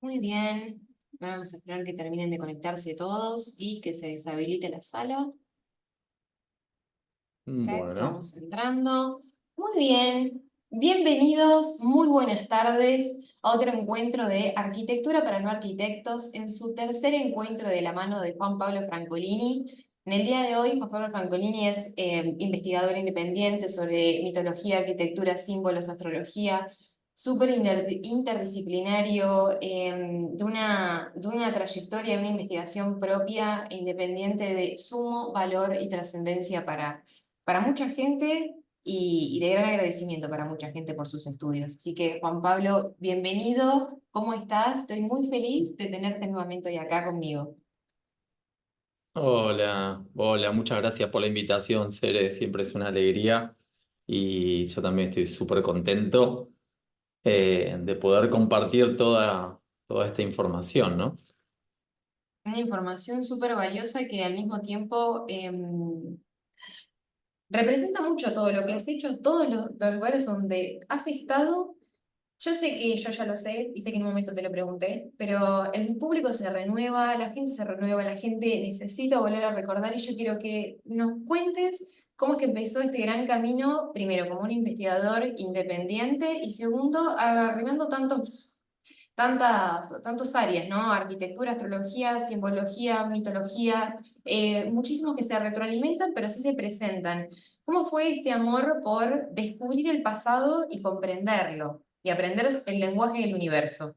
Muy bien. Vamos a esperar que terminen de conectarse todos y que se deshabilite la sala. Perfecto, Bueno, vamos entrando. Muy bien. Bienvenidos, muy buenas tardes a otro encuentro de Arquitectura para no arquitectos en su tercer encuentro de la mano de Juan Pablo Francolini. En el día de hoy, Juan Pablo Francolini es investigador independiente sobre mitología, arquitectura, símbolos, astrología, súper interdisciplinario, de una trayectoria, de una investigación propia e independiente de sumo valor y trascendencia para mucha gente y de gran agradecimiento para mucha gente por sus estudios. Así que, Juan Pablo, bienvenido. ¿Cómo estás? Estoy muy feliz de tenerte nuevamente hoy acá conmigo. hola, muchas gracias por la invitación, Cere, siempre es una alegría y yo también estoy súper contento de poder compartir toda esta información, ¿no? Una información súper valiosa que al mismo tiempo representa mucho todo lo que has hecho, todos los lugares donde has estado. Yo sé que yo ya lo sé y sé que en un momento te lo pregunté, pero el público se renueva, la gente se renueva, la gente necesita volver a recordar y yo quiero que nos cuentes cómo es que empezó este gran camino, primero como un investigador independiente y segundo, arrimando tantas áreas, ¿no? Arquitectura, astrología, simbología, mitología, muchísimos que se retroalimentan, pero sí se presentan. ¿Cómo fue este amor por descubrir el pasado y comprenderlo? Y aprender el lenguaje del universo.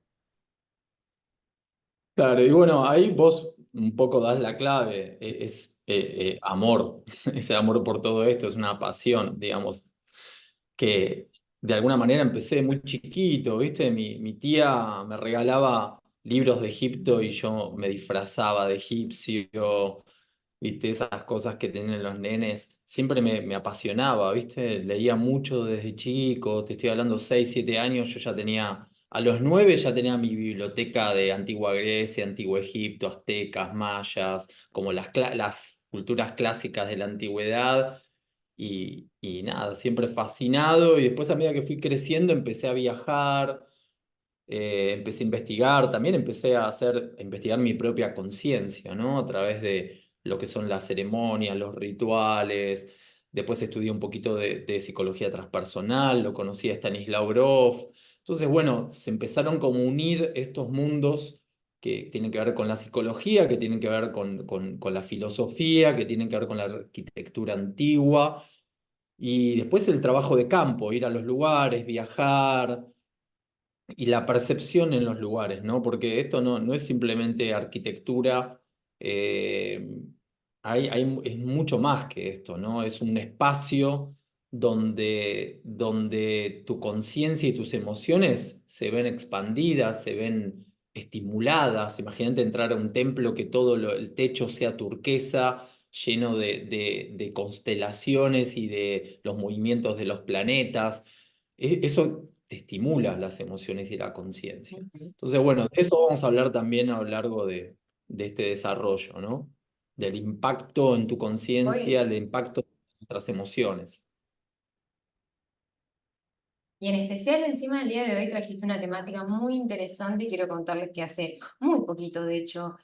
Claro, y bueno, ahí vos un poco das la clave, es amor, ese amor por todo esto, es una pasión, digamos, que de alguna manera empecé muy chiquito, ¿viste? Mi tía me regalaba libros de Egipto y yo me disfrazaba de egipcio, ¿viste? Esas cosas que tienen los nenes. Siempre me apasionaba, ¿viste? Leía mucho desde chico, te estoy hablando 6 7 años, yo ya tenía, a los 9 ya tenía mi biblioteca de Antigua Grecia, Antiguo Egipto, aztecas, mayas, como las culturas clásicas de la antigüedad. Y nada, siempre fascinado. Y después a medida que fui creciendo empecé a viajar, empecé a investigar, también empecé a investigar mi propia conciencia, ¿no? A través de lo que son las ceremonias, los rituales. Después estudié un poquito de psicología transpersonal, lo conocí a Stanislav Grof. Entonces, bueno, se empezaron como a unir estos mundos que tienen que ver con la psicología, que tienen que ver con la filosofía, que tienen que ver con la arquitectura antigua. Y después el trabajo de campo, ir a los lugares, viajar y la percepción en los lugares, ¿no? Porque esto no es simplemente arquitectura, eh, es mucho más que esto, ¿no? Es un espacio donde tu conciencia y tus emociones se ven expandidas, se ven estimuladas. Imagínate entrar a un templo que el techo sea turquesa, lleno de constelaciones y de los movimientos de los planetas. Eso te estimula las emociones y la conciencia. Ujú. Entonces, bueno, de eso vamos a hablar también a lo largo de este desarrollo, ¿no? Del impacto en tu conciencia, Hoy, el impacto en nuestras emociones. y en especial encima del día de hoy trajiste una temática muy interesante y quiero contarles que hace muy poquito, de hecho,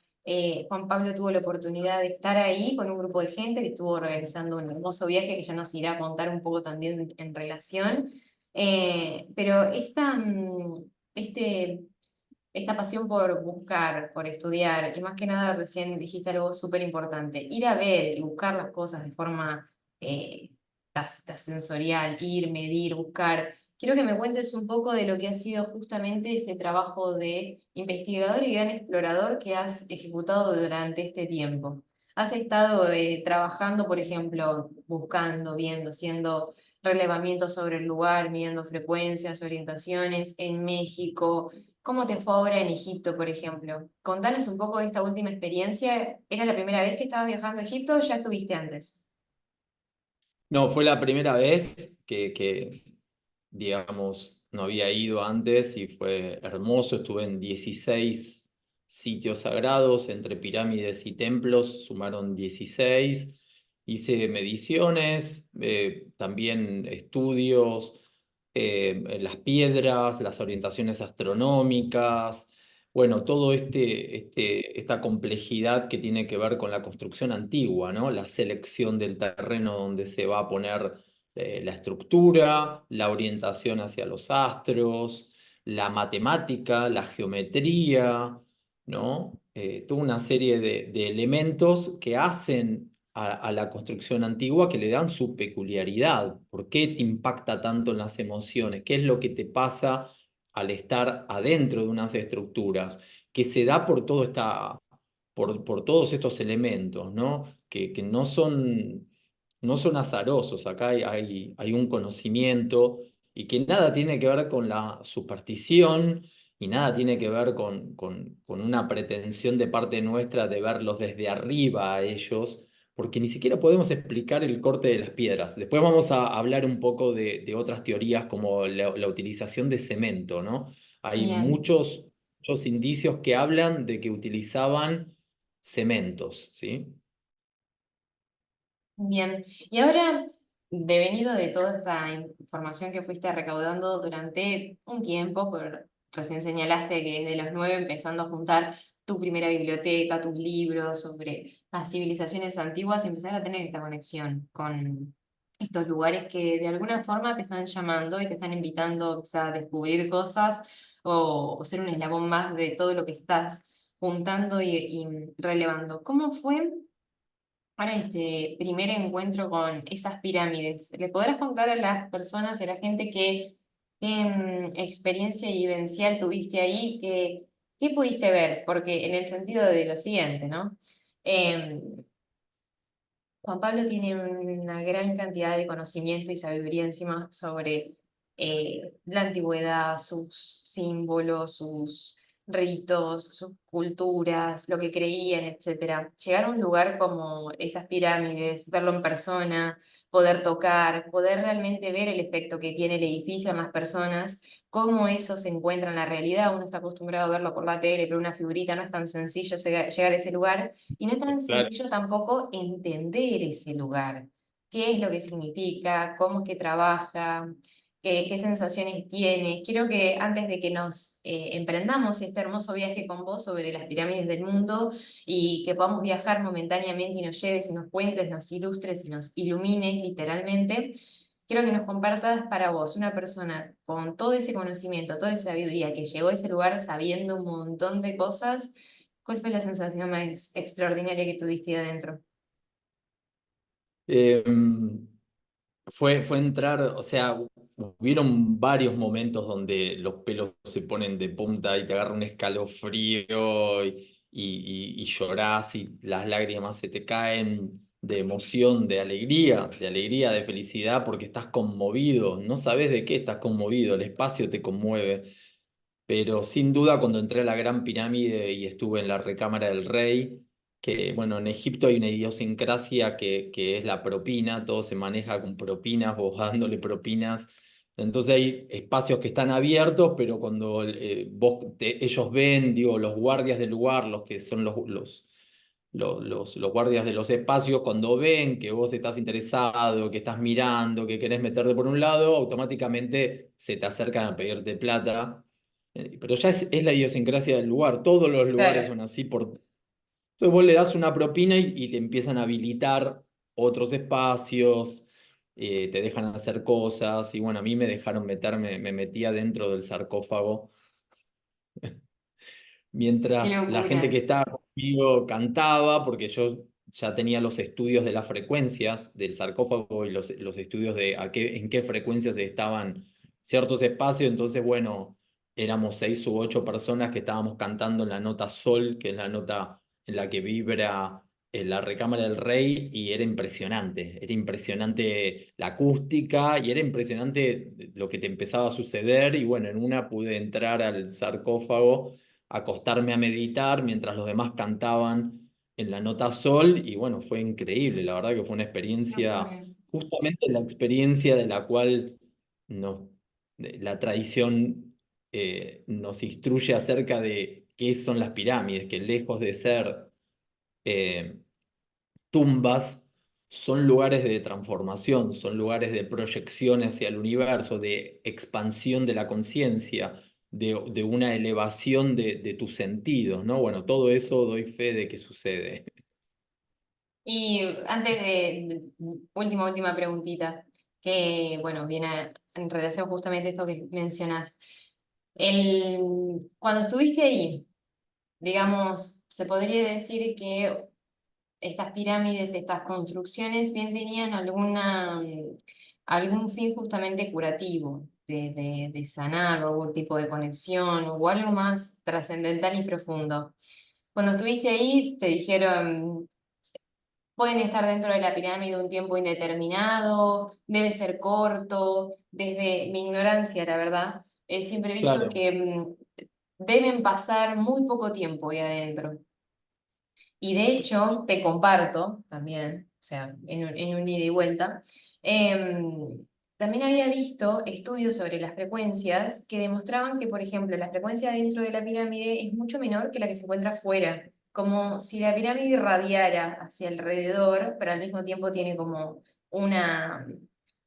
Juan Pablo tuvo la oportunidad de estar ahí con un grupo de gente que estuvo realizando un hermoso viaje que ya nos irá a contar un poco también en relación. Pero esta pasión por buscar, por estudiar, y más que nada recién dijiste algo súper importante, ir a ver y buscar las cosas de forma eh, sensorial, ir, medir, buscar. Quiero que me cuentes un poco de lo que ha sido justamente ese trabajo de investigador y gran explorador que has ejecutado durante este tiempo. Has estado trabajando, por ejemplo, buscando, viendo, haciendo relevamientos sobre el lugar, midiendo frecuencias, orientaciones en México. ¿Cómo te fue ahora en Egipto, por ejemplo? Contanos un poco de esta última experiencia. ¿Era la primera vez que estabas viajando a Egipto o ya estuviste antes? No, fue la primera vez digamos, no había ido antes y fue hermoso. Estuve en 16 sitios sagrados, entre pirámides y templos, sumaron 16. Hice mediciones, también estudios, las piedras, las orientaciones astronómicas. bueno, todo esta complejidad que tiene que ver con la construcción antigua, ¿no? La selección del terreno donde se va a poner la estructura, la orientación hacia los astros, la matemática, la geometría, ¿no? Toda una serie de elementos que hacen a la construcción antigua que le dan su peculiaridad. ¿Por qué te impacta tanto en las emociones? ¿Qué es lo que te pasa al estar adentro de unas estructuras? Que se da por todos estos elementos, ¿no? Que no son azarosos. Acá hay un conocimiento y que nada tiene que ver con la superstición y nada tiene que ver con una pretensión de parte nuestra de verlos desde arriba a ellos, porque ni siquiera podemos explicar el corte de las piedras. Después vamos a hablar un poco de otras teorías como la utilización de cemento, ¿no? Hay Bien. muchos indicios que hablan de que utilizaban cementos, ¿sí? Bien, y ahora, devenido de toda esta información que fuiste recaudando durante un tiempo, recién señalaste que desde los 9 empezando a juntar tu primera biblioteca, tus libros sobre las civilizaciones antiguas, empezar a tener esta conexión con estos lugares que de alguna forma te están llamando y te están invitando quizá, a descubrir cosas o ser un eslabón más de todo lo que estás juntando y relevando. ¿Cómo fue? Para este primer encuentro con esas pirámides, ¿le podrás contar a las personas y a la gente qué experiencia vivencial tuviste ahí? ¿Qué pudiste ver? Porque en el sentido de lo siguiente, ¿no? Em, Juan Pablo tiene una gran cantidad de conocimiento y sabiduría encima sobre la antigüedad, sus símbolos, sus ritos, sus culturas, lo que creían, etcétera. Llegar a un lugar como esas pirámides, verlo en persona, poder tocar, poder realmente ver el efecto que tiene el edificio en las personas, cómo eso se encuentra en la realidad. Uno está acostumbrado a verlo por la tele, pero una figurita no es tan sencillo llegar a ese lugar y no es tan Claro. sencillo tampoco entender ese lugar, qué es lo que significa, cómo es que trabaja, qué sensaciones tienes. Quiero que antes de que nos emprendamos este hermoso viaje con vos sobre las pirámides del mundo y que podamos viajar momentáneamente y nos lleves y nos cuentes, nos ilustres y nos ilumines literalmente, quiero que nos compartas para vos, una persona con todo ese conocimiento, toda esa sabiduría que llegó a ese lugar sabiendo un montón de cosas. ¿Cuál fue la sensación más extraordinaria que tuviste ahí adentro? Em, fue entrar, o sea, hubieron varios momentos donde los pelos se ponen de punta y te agarra un escalofrío y llorás y las lágrimas se te caen de emoción, de alegría, de felicidad, porque estás conmovido, no sabes de qué estás conmovido, el espacio te conmueve. Pero sin duda cuando entré a la Gran Pirámide y estuve en la recámara del rey, que bueno, en Egipto hay una idiosincrasia que es la propina, todo se maneja con propinas, vos dándole propinas. Entonces hay espacios que están abiertos, pero cuando ellos ven, digo, los guardias del lugar, los que son los guardias de los espacios, cuando ven que vos estás interesado, que estás mirando, que querés meterte por un lado, automáticamente se te acercan a pedirte plata. Pero ya es la idiosincrasia del lugar, todos los lugares Claro. son así. Entonces vos le das una propina y te empiezan a habilitar otros espacios, te dejan hacer cosas, y bueno, a mí me dejaron meterme, me metía dentro del sarcófago Qué mientras la gente que locura. estaba conmigo cantaba, porque yo ya tenía los estudios de las frecuencias del sarcófago y los estudios de en qué frecuencias estaban ciertos espacios, entonces bueno, éramos 6 u 8 personas que estábamos cantando en la nota sol, que es la nota en la que vibra en la recámara del rey, y era impresionante la acústica y era impresionante lo que te empezaba a suceder, y bueno, en una pude entrar al sarcófago, acostarme a meditar mientras los demás cantaban en la nota sol y bueno, fue increíble, la verdad que fue una Qué experiencia, locura. justamente la experiencia de la cual no, la tradición nos instruye acerca de qué son las pirámides, que lejos de ser eh, tumbas, son lugares de transformación, son lugares de proyección hacia el universo, de expansión de la conciencia. de una elevación de tus sentidos, ¿no? Bueno, todo eso doy fe de que sucede. Y antes última preguntita, que bueno, viene en relación justamente a esto que mencionas. Cuando estuviste ahí, digamos, se podría decir que estas pirámides, estas construcciones, bien tenían algún fin justamente curativo, de sanar o algún tipo de conexión o algo más trascendental y profundo. Cuando estuviste ahí, te dijeron, pueden estar dentro de la pirámide un tiempo indeterminado, debe ser corto, desde mi ignorancia, la verdad, siempre he visto Claro, que deben pasar muy poco tiempo ahí adentro. Y de hecho, te comparto también, o sea, en un ida y vuelta, también había visto estudios sobre las frecuencias que demostraban que, por ejemplo, la frecuencia dentro de la pirámide es mucho menor que la que se encuentra fuera, como si la pirámide irradiara hacia alrededor, pero al mismo tiempo tiene como una,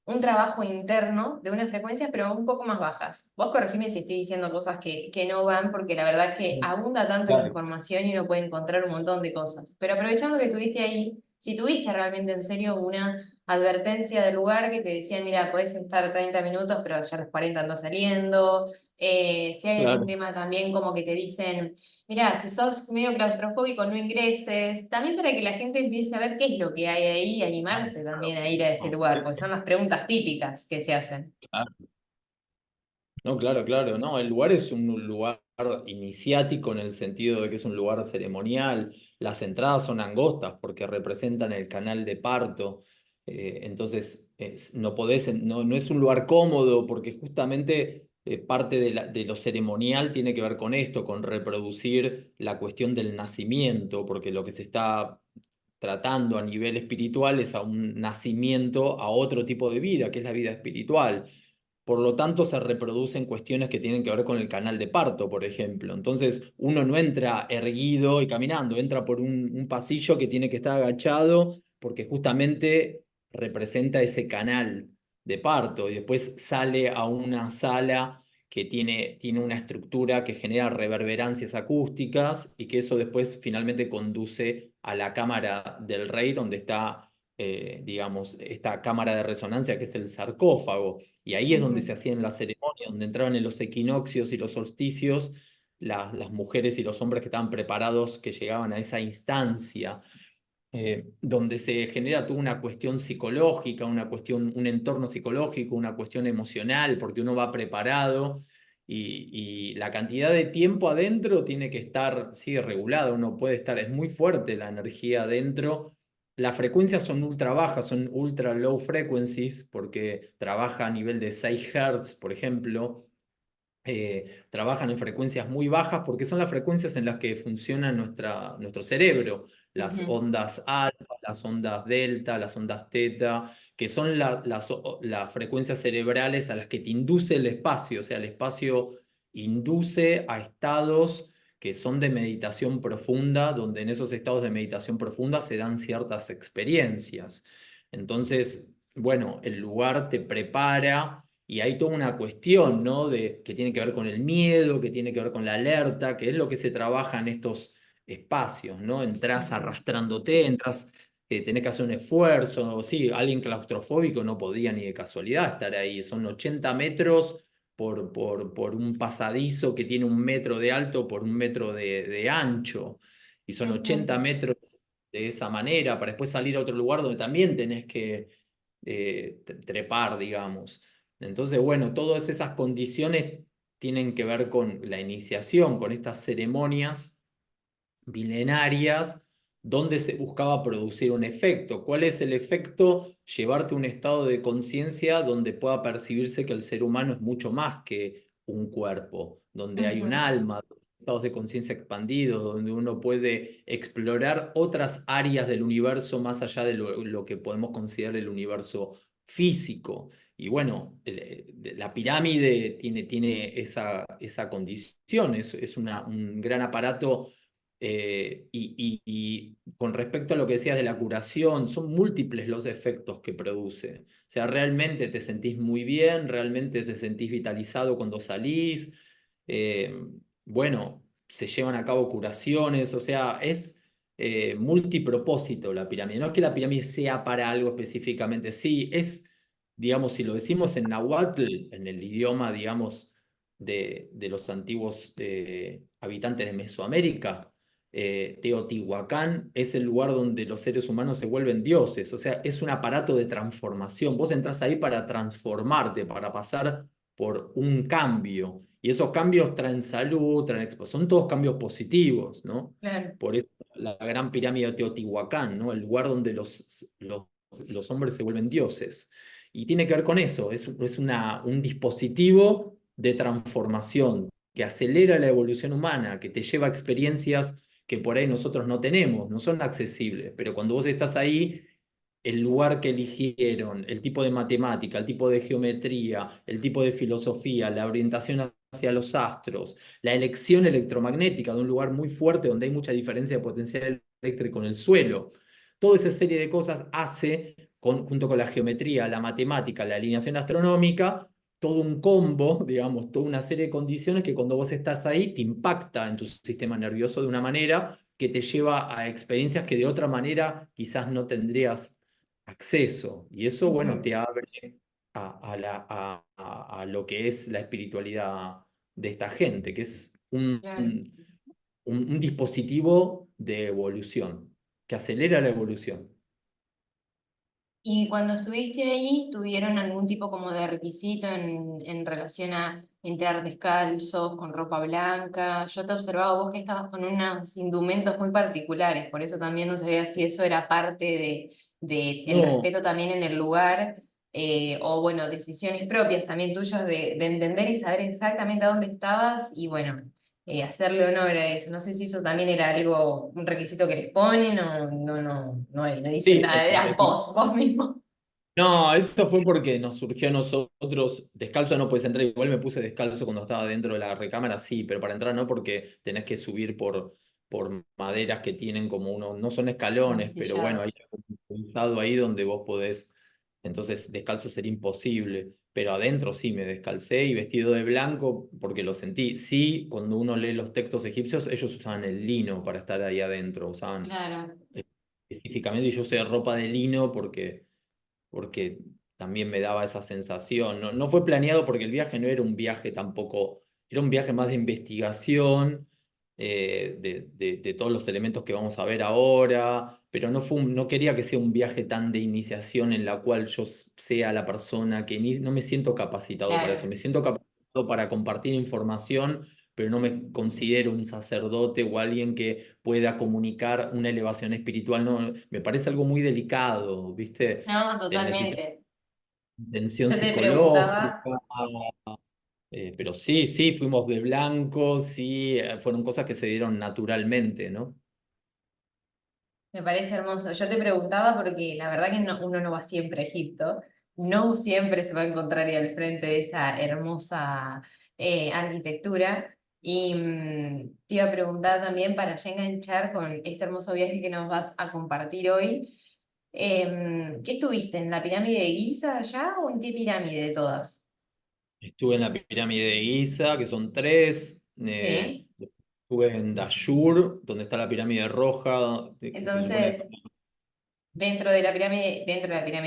un trabajo interno de unas frecuencias, pero un poco más bajas. Vos corregime si estoy diciendo cosas que no van, porque la verdad que abunda tanto la claro. información y uno puede encontrar un montón de cosas. Pero aprovechando que estuviste ahí, si tuviste realmente en serio una advertencia del lugar que te decían, mira, podés estar 30 minutos, pero ya a los 40 andas saliendo. Si hay algún Claro. tema también como que te dicen, mira, si sos medio claustrofóbico, no ingreses. También para que la gente empiece a ver qué es lo que hay ahí y animarse también a ir a ese No, lugar, porque son las preguntas típicas que se hacen. claro. No, claro, claro, no, el lugar es un lugar iniciático en el sentido de que es un lugar ceremonial, las entradas son angostas porque representan el canal de parto, entonces no podés, no es un lugar cómodo porque justamente parte de lo ceremonial tiene que ver con esto, con reproducir la cuestión del nacimiento, porque lo que se está tratando a nivel espiritual es a un nacimiento a otro tipo de vida, que es la vida espiritual. Por lo tanto, se reproducen cuestiones que tienen que ver con el canal de parto, por ejemplo. Entonces, uno no entra erguido y caminando, entra por un pasillo que tiene que estar agachado porque justamente representa ese canal de parto y después sale a una sala que tiene una estructura que genera reverberancias acústicas y que eso después finalmente conduce a la cámara del rey donde está, digamos, esta cámara de resonancia que es el sarcófago. Y ahí es donde se Ujú, hacían las ceremonias, donde entraban en los equinoccios y los solsticios las mujeres y los hombres que estaban preparados, que llegaban a esa instancia, donde se genera toda una cuestión psicológica, una cuestión, un entorno psicológico, una cuestión emocional, porque uno va preparado y la cantidad de tiempo adentro tiene que estar, sí, regulada, uno puede estar, es muy fuerte la energía adentro. Las frecuencias son ultra bajas, son ultra low frequencies, porque trabaja a nivel de 6 Hz, por ejemplo, trabajan en frecuencias muy bajas porque son las frecuencias en las que funciona nuestro cerebro, las ujú, ondas alfa, las ondas delta, las ondas teta, que son las frecuencias cerebrales a las que te induce el espacio, o sea, el espacio induce a estados que son de meditación profunda, donde en esos estados de meditación profunda se dan ciertas experiencias. Entonces, bueno, el lugar te prepara y hay toda una cuestión, ¿no? Que tiene que ver con el miedo, que tiene que ver con la alerta, que es lo que se trabaja en estos espacios, ¿no? Entras ujú, arrastrándote, entras, tenés que hacer un esfuerzo. Sí, alguien claustrofóbico no podía ni de casualidad estar ahí. Son 80 metros por un pasadizo que tiene 1 metro de alto por 1 metro de ancho. Y son 80 ujú. metros de esa manera, para después salir a otro lugar donde también tenés que trepar, digamos. Entonces, bueno, todas esas condiciones tienen que ver con la iniciación, con estas ceremonias milenarias donde se buscaba producir un efecto. ¿Cuál es el efecto? Llevarte a un estado de conciencia donde pueda percibirse que el ser humano es mucho más que un cuerpo, donde hay un Ujú, alma, estados de conciencia expandidos, donde uno puede explorar otras áreas del universo más allá de lo que podemos considerar el universo físico. Y bueno, la pirámide tiene esa condición, es un gran aparato. Y con respecto a lo que decías de la curación, son múltiples los efectos que produce. O sea, realmente te sentís muy bien, realmente te sentís vitalizado cuando salís. eh, bueno, se llevan a cabo curaciones, o sea, es multipropósito la pirámide. No es que la pirámide sea para algo específicamente, sí, es, digamos, si lo decimos en náhuatl, en el idioma, digamos, de los antiguos habitantes de Mesoamérica, Teotihuacán es el lugar donde los seres humanos se vuelven dioses, o sea, es un aparato de transformación. Vos entrás ahí para transformarte, para pasar por un cambio, y esos cambios traen salud, son todos cambios positivos, ¿no? Claro. Por eso la gran pirámide de Teotihuacán, ¿no? El lugar donde los hombres se vuelven dioses. Y tiene que ver con eso, es un dispositivo de transformación que acelera la evolución humana, que te lleva a experiencias que por ahí nosotros no tenemos, no son accesibles, pero cuando vos estás ahí, el lugar que eligieron, el tipo de matemática, el tipo de geometría, el tipo de filosofía, la orientación hacia los astros, la elección electromagnética de un lugar muy fuerte donde hay mucha diferencia de potencial eléctrico en el suelo, toda esa serie de cosas hace, junto con la geometría, la matemática, la alineación astronómica, todo un combo, digamos, toda una serie de condiciones que cuando vos estás ahí te impacta en tu sistema nervioso de una manera que te lleva a experiencias que de otra manera quizás no tendrías acceso. Y eso, bueno, Ujú. te abre a lo que es la espiritualidad de esta gente, que es Claro. un dispositivo de evolución, que acelera la evolución. Y cuando estuviste ahí, ¿tuvieron algún tipo como de requisito en relación a entrar descalzos, con ropa blanca? Yo te observaba vos que estabas con unos indumentos muy particulares, por eso también no sabía si eso era parte de el No, respeto también en el lugar, o bueno, decisiones propias también tuyas de entender y saber exactamente a dónde estabas y bueno, hacerle honor a eso. No sé si eso también era algo, un requisito que les ponen o no dicen sí, nada, eras vos mismo. no, eso fue porque nos surgió a nosotros, descalzo no puedes entrar, igual me puse descalzo cuando estaba dentro de la recámara, sí, pero para entrar no, porque tenés que subir por maderas que tienen como uno, no son escalones, pero bueno, hay Martillados. algo improvisado ahí donde vos podés, entonces descalzo sería imposible, pero adentro sí me descalcé y vestido de blanco porque lo sentí. Sí, cuando uno lee los textos egipcios, ellos usaban el lino para estar ahí adentro, usaban Claro. específicamente, y yo usé ropa de lino porque también me daba esa sensación. No, no fue planeado porque el viaje no era un viaje tampoco, era un viaje más de investigación de todos los elementos que vamos a ver ahora, pero no quería que sea un viaje tan de iniciación en la cual yo sea la persona que no me siento capacitado para eso, Claro. me siento capacitado para compartir información. Pero no me considero un sacerdote o alguien que pueda comunicar una elevación espiritual. No, me parece algo muy delicado, ¿viste? No, Te necesitas totalmente. intención Yo te psicológica, preguntaba, pero sí, sí, fuimos de blanco, sí, fueron cosas que se dieron naturalmente, ¿no? me parece hermoso, yo te preguntaba porque la verdad que uno no va siempre a Egipto, no siempre se va a encontrar ahí al frente de esa hermosa arquitectura. Y te iba a preguntar también para ya enganchar con este hermoso viaje que nos vas a compartir hoy. ¿Qué estuviste? ¿En la pirámide de Giza allá o en qué pirámide de todas? Estuve en la pirámide de Giza, que son tres, Sí. estuve en Dashur, donde está la pirámide roja, que se supone... Entonces, dentro de la pirámide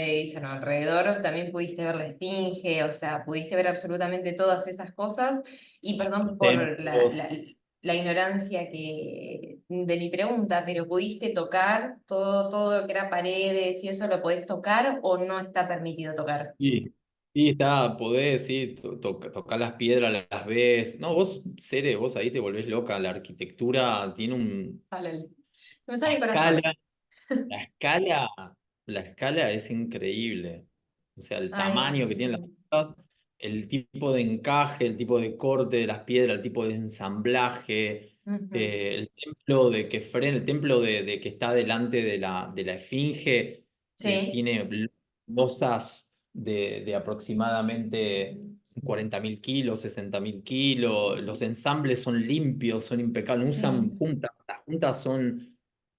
de Giza, ¿no? Alrededor, también pudiste ver la esfinge, o sea, pudiste ver absolutamente todas esas cosas. Y perdón Los por templos. la ignorancia de mi pregunta, pero ¿pudiste tocar todo lo que era paredes y eso lo podés tocar o no está permitido tocar? Sí, sí, está, podés, sí, tocar las piedras, las ves. No, vos, Cere, vos ahí te volvés loca. La arquitectura tiene Se me la sale el escala, corazón. la escala, la escala es increíble. O sea, el Ay, tamaño que tienen las sí. cosas, el tipo de encaje, el tipo de corte de las piedras, el tipo de ensamblaje, Ujú. el templo de Kefren, el templo de que está delante de la esfinge, Sí, tiene losas de aproximadamente 40.000 kilos, 60.000 kilos. Los ensambles son limpios, son impecables, no usan sí. juntas, las juntas son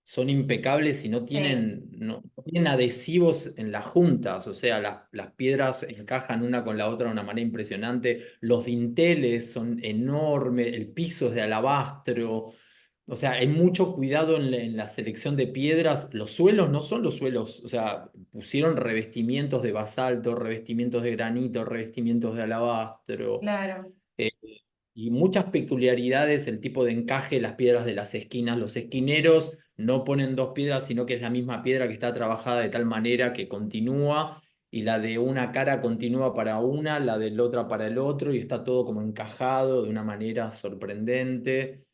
son impecables y Sí, no tienen adhesivos en las juntas, o sea, las piedras encajan una con la otra de una manera impresionante, los dinteles son enormes, el piso es de alabastro, o sea, hay mucho cuidado en la selección de piedras, los suelos no son los suelos, o sea, pusieron revestimientos de basalto, revestimientos de granito, revestimientos de alabastro. claro, eh, y muchas peculiaridades, el tipo de encaje, las piedras de las esquinas. Los esquineros no ponen dos piedras, sino que es la misma piedra que está trabajada de tal manera que continúa, y la de una cara continúa para una, la de la otra para el otro, y está todo como encajado de una manera sorprendente.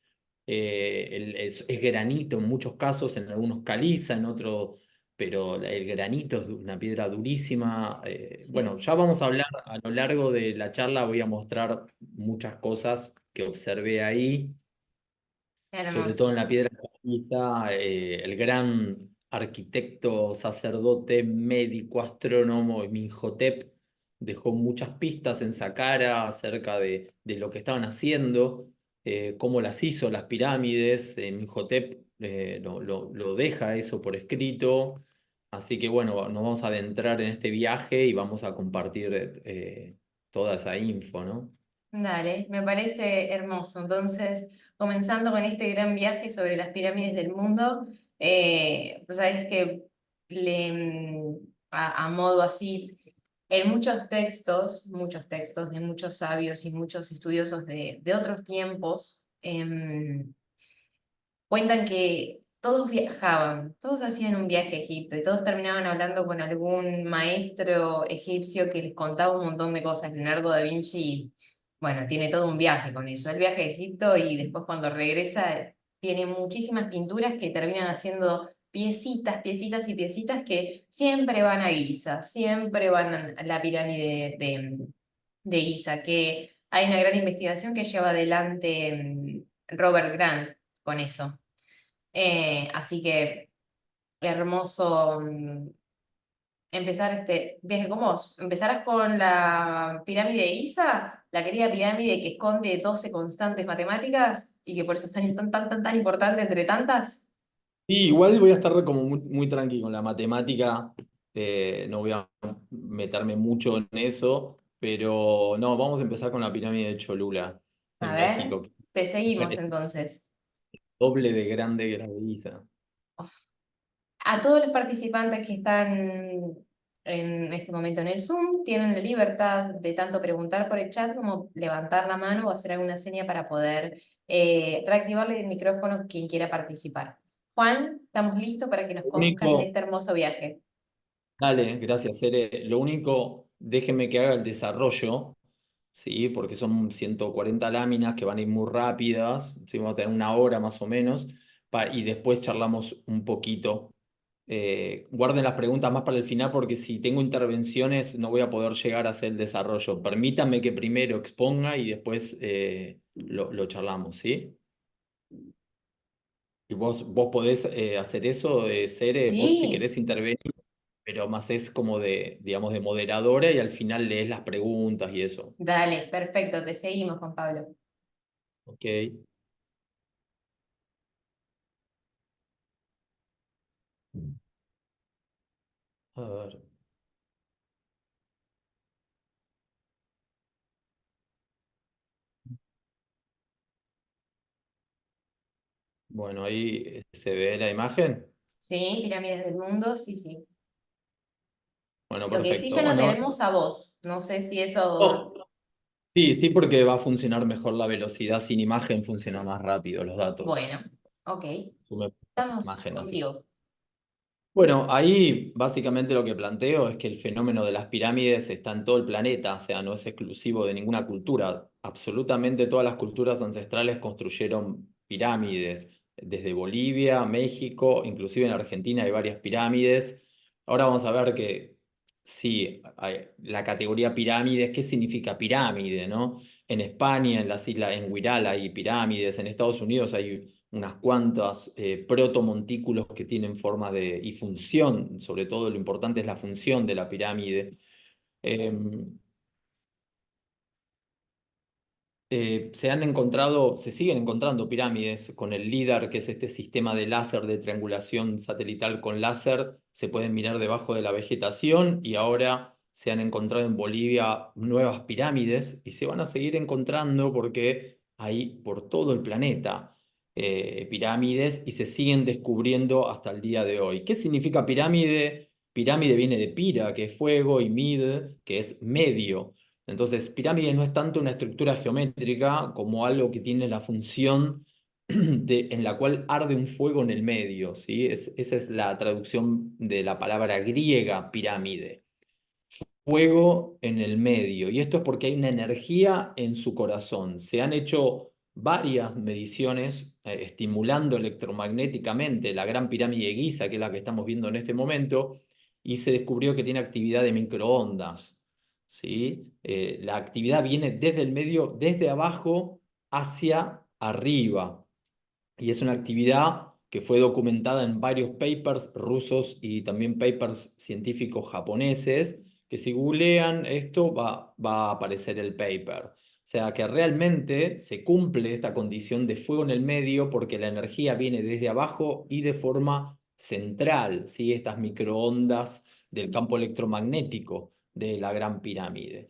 Es granito en muchos casos, en algunos caliza, en otros, pero el granito es una piedra durísima. Bueno, sí, ya vamos a hablar a lo largo de la charla, voy a mostrar muchas cosas que observé ahí, sobre todo hermoso. en la piedra caliza. El gran arquitecto, sacerdote, médico, astrónomo Imhotep dejó muchas pistas en Saqqara acerca de lo que estaban haciendo, cómo las hizo las pirámides. Imhotep lo deja eso por escrito. Así que bueno, nos vamos a adentrar en este viaje y vamos a compartir toda esa info, ¿no? Dale, me parece hermoso. Entonces, comenzando con este gran viaje sobre las pirámides del mundo, pues sabes que a modo así, en muchos textos de muchos sabios y muchos estudiosos de otros tiempos, cuentan que todos viajaban, todos hacían un viaje a Egipto y todos terminaban hablando con algún maestro egipcio que les contaba un montón de cosas. Leonardo da Vinci, bueno, tiene todo un viaje con eso. Él viaja a Egipto y después cuando regresa tiene muchísimas pinturas que terminan haciendo piecitas, piecitas y piecitas que siempre van a Giza, siempre van a la pirámide de Giza, que hay una gran investigación que lleva adelante Robert Grant con eso. Así que hermoso empezar este viaje con vos. Empezarás con la pirámide de Giza, la querida pirámide que esconde 12 constantes matemáticas y que por eso es tan importante entre tantas. Sí, igual voy a estar como muy tranqui con la matemática, no voy a meterme mucho en eso, pero no, vamos a empezar con la pirámide de Cholula A en ver, México, que te seguimos es entonces. doble de grande que la de Giza. A todos los participantes que están en este momento en el Zoom tienen la libertad de tanto preguntar por el chat como levantar la mano o hacer alguna seña para poder reactivarle el micrófono quien quiera participar. Juan, estamos listos para que nos Lo conduzcas en único, este hermoso viaje. dale, gracias, Sere. Lo único, déjeme que haga el desarrollo, ¿sí? Porque son 140 láminas que van a ir muy rápidas, ¿sí? Vamos a tener una hora más o menos, y después charlamos un poquito. Guarden las preguntas más para el final porque si tengo intervenciones no voy a poder llegar a hacer el desarrollo. Permítanme que primero exponga y después lo charlamos, ¿sí? Y vos podés hacer eso, Cere, vos si Sí, querés intervenir, pero más es como digamos, de moderadora y al final lees las preguntas y eso. dale, perfecto, te seguimos, Juan Pablo. Ok, a ver. Bueno, ahí se ve la imagen. Sí, pirámides del mundo, sí, sí. Bueno, Lo que sí perfecto. ya no te Bueno, vemos a vos. No sé si eso... no, sí, sí, porque va a funcionar mejor la velocidad sin imagen, funciona más rápido los datos. Bueno, ok. Sume mejor la Estamos imagen así. contigo. Bueno, ahí básicamente lo que planteo es que el fenómeno de las pirámides está en todo el planeta, o sea, no es exclusivo de ninguna cultura. Absolutamente todas las culturas ancestrales construyeron pirámides, desde Bolivia, México, inclusive en Argentina hay varias pirámides. Ahora vamos a ver que sí, la categoría pirámides, ¿qué significa pirámide, no? En España, en las islas, en Wirral hay pirámides, en Estados Unidos hay unas cuantas protomontículos que tienen forma y función, sobre todo lo importante es la función de la pirámide. se han encontrado, se siguen encontrando pirámides con el LIDAR, que es este sistema de láser de triangulación satelital con láser. Se pueden mirar debajo de la vegetación y ahora se han encontrado en Bolivia nuevas pirámides y se van a seguir encontrando porque hay por todo el planeta pirámides y se siguen descubriendo hasta el día de hoy. ¿Qué significa pirámide? Pirámide viene de pira, que es fuego, y mid, que es medio. Entonces, pirámide no es tanto una estructura geométrica como algo que tiene la función en la cual arde un fuego en el medio, ¿sí? Esa es la traducción de la palabra griega pirámide. Fuego en el medio. Y esto es porque hay una energía en su corazón. Se han hecho varias mediciones estimulando electromagnéticamente la Gran Pirámide de Giza, que es la que estamos viendo en este momento, y se descubrió que tiene actividad de microondas. ¿Sí? La actividad viene desde el medio, desde abajo hacia arriba. Y es una actividad que fue documentada en varios papers rusos y también papers científicos japoneses, que si googlean esto va a aparecer el paper. O sea que realmente se cumple esta condición de fuego en el medio porque la energía viene desde abajo y de forma central, ¿sí? Estas microondas del campo electromagnético de la Gran Pirámide.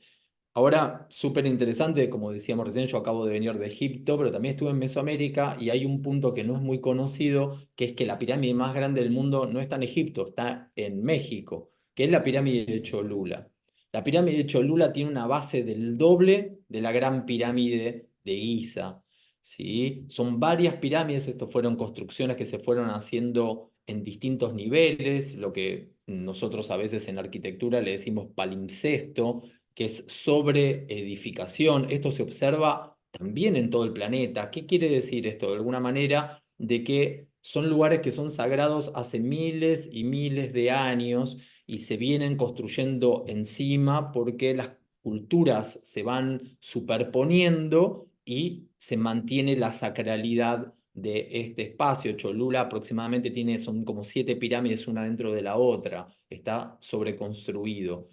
Ahora, súper interesante, como decíamos recién, yo acabo de venir de Egipto, pero también estuve en Mesoamérica y hay un punto que no es muy conocido, que es que la pirámide más grande del mundo no está en Egipto, está en México, que es la pirámide de Cholula. La pirámide de Cholula tiene una base del doble de la gran pirámide de Giza, ¿sí? Son varias pirámides, esto fueron construcciones que se fueron haciendo en distintos niveles, lo que nosotros a veces en arquitectura le decimos palimpsesto, que es sobre edificación. Esto se observa también en todo el planeta. ¿Qué quiere decir esto? De alguna manera, de que son lugares que son sagrados hace miles y miles de años y se vienen construyendo encima porque las culturas se van superponiendo y se mantiene la sacralidad de este espacio. Cholula aproximadamente tiene, son como 7 pirámides una dentro de la otra, está sobreconstruido.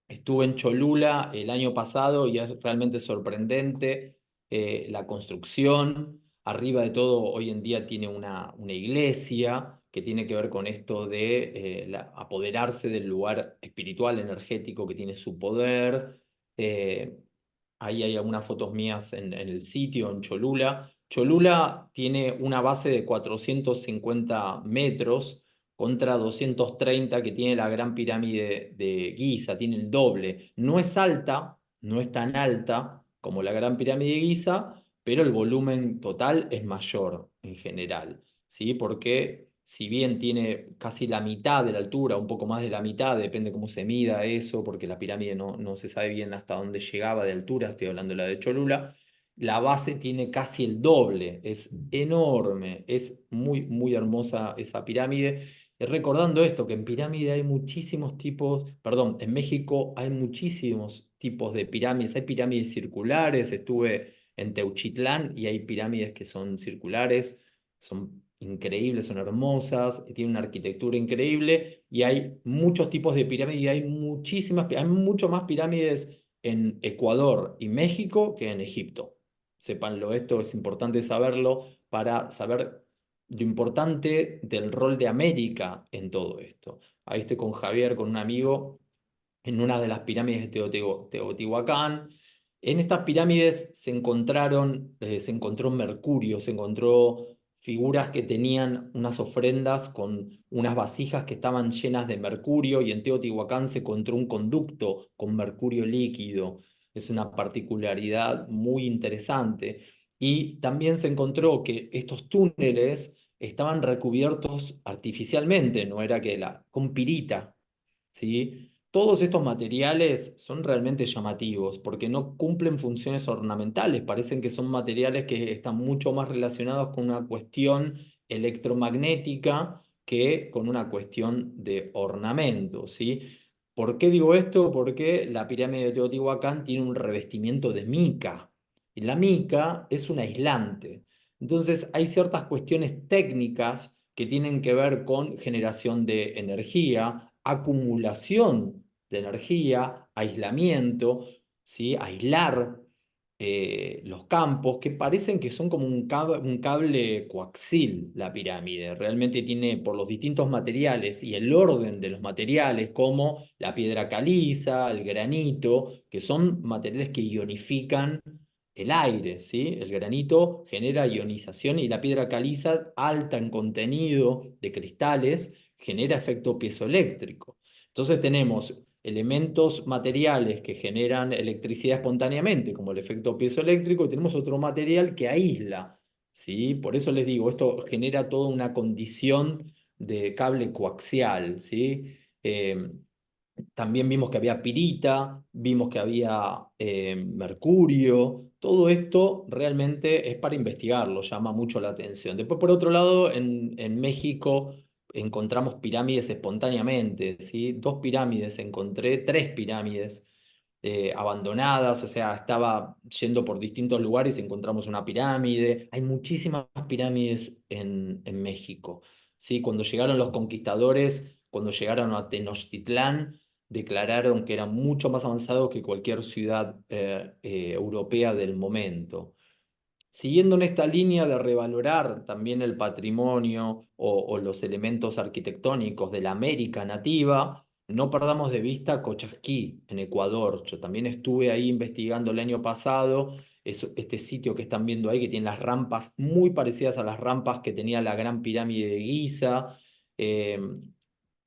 Estuve en Cholula el año pasado y es realmente sorprendente la construcción. Arriba de todo, hoy en día tiene una iglesia que tiene que ver con esto de apoderarse del lugar espiritual, energético que tiene su poder. Eh, Ahí hay algunas fotos mías en el sitio, en Cholula. Cholula tiene una base de 450 metros contra 230 que tiene la Gran Pirámide de Giza, tiene el doble. No es alta, no es tan alta como la Gran Pirámide de Giza, pero el volumen total es mayor en general, ¿sí? Porque si bien tiene casi la mitad de la altura, un poco más de la mitad, depende cómo se mida eso, porque la pirámide no se sabe bien hasta dónde llegaba de altura, estoy hablando de la de Cholula, la base tiene casi el doble, es enorme, es muy, muy hermosa esa pirámide. Recordando esto, que en pirámide hay muchísimos tipos, perdón, en México hay muchísimos tipos de pirámides, hay pirámides circulares, estuve en Teuchitlán y hay pirámides que son circulares, son increíbles, son hermosas, tienen una arquitectura increíble y hay muchos tipos de pirámides y hay muchísimas, hay mucho más pirámides en Ecuador y México que en Egipto. Sépanlo, esto es importante saberlo para saber lo importante del rol de América en todo esto. Ahí estoy con Javier, con un amigo, en una de las pirámides de Teotihuacán. En estas pirámides se encontró mercurio, se encontró figuras que tenían unas ofrendas con unas vasijas que estaban llenas de mercurio y en Teotihuacán se encontró un conducto con mercurio líquido. Es una particularidad muy interesante. Y también se encontró que estos túneles estaban recubiertos artificialmente, no era que con pirita, ¿sí? Todos estos materiales son realmente llamativos porque no cumplen funciones ornamentales, parecen que son materiales que están mucho más relacionados con una cuestión electromagnética que con una cuestión de ornamento, ¿sí? ¿Por qué digo esto? Porque la pirámide de Teotihuacán tiene un revestimiento de mica y la mica es un aislante. Entonces hay ciertas cuestiones técnicas que tienen que ver con generación de energía, acumulación de energía, aislamiento, ¿sí? Aislar. los campos, que parecen que son como un cable coaxil la pirámide. Realmente tiene por los distintos materiales y el orden de los materiales, como la piedra caliza, el granito, que son materiales que ionifican el aire, ¿sí? El granito genera ionización y la piedra caliza, alta en contenido de cristales, genera efecto piezoeléctrico. Entonces tenemos elementos materiales que generan electricidad espontáneamente, como el efecto piezoeléctrico, y tenemos otro material que aísla, ¿sí? Por eso les digo, esto genera toda una condición de cable coaxial, ¿sí? También vimos que había pirita, vimos que había mercurio. Todo esto realmente es para investigarlo, llama mucho la atención. Después, por otro lado, en México encontramos pirámides espontáneamente, ¿sí? Dos pirámides encontré, tres pirámides abandonadas, o sea, estaba yendo por distintos lugares y encontramos una pirámide. Hay muchísimas pirámides en México, ¿sí? Cuando llegaron los conquistadores, cuando llegaron a Tenochtitlán, declararon que era mucho más avanzado que cualquier ciudad europea del momento. Siguiendo en esta línea de revalorar también el patrimonio o los elementos arquitectónicos de la América nativa, no perdamos de vista Cochasquí, en Ecuador. Yo también estuve ahí investigando el año pasado, este sitio que están viendo ahí, que tiene las rampas muy parecidas a las rampas que tenía la Gran Pirámide de Giza. Eh,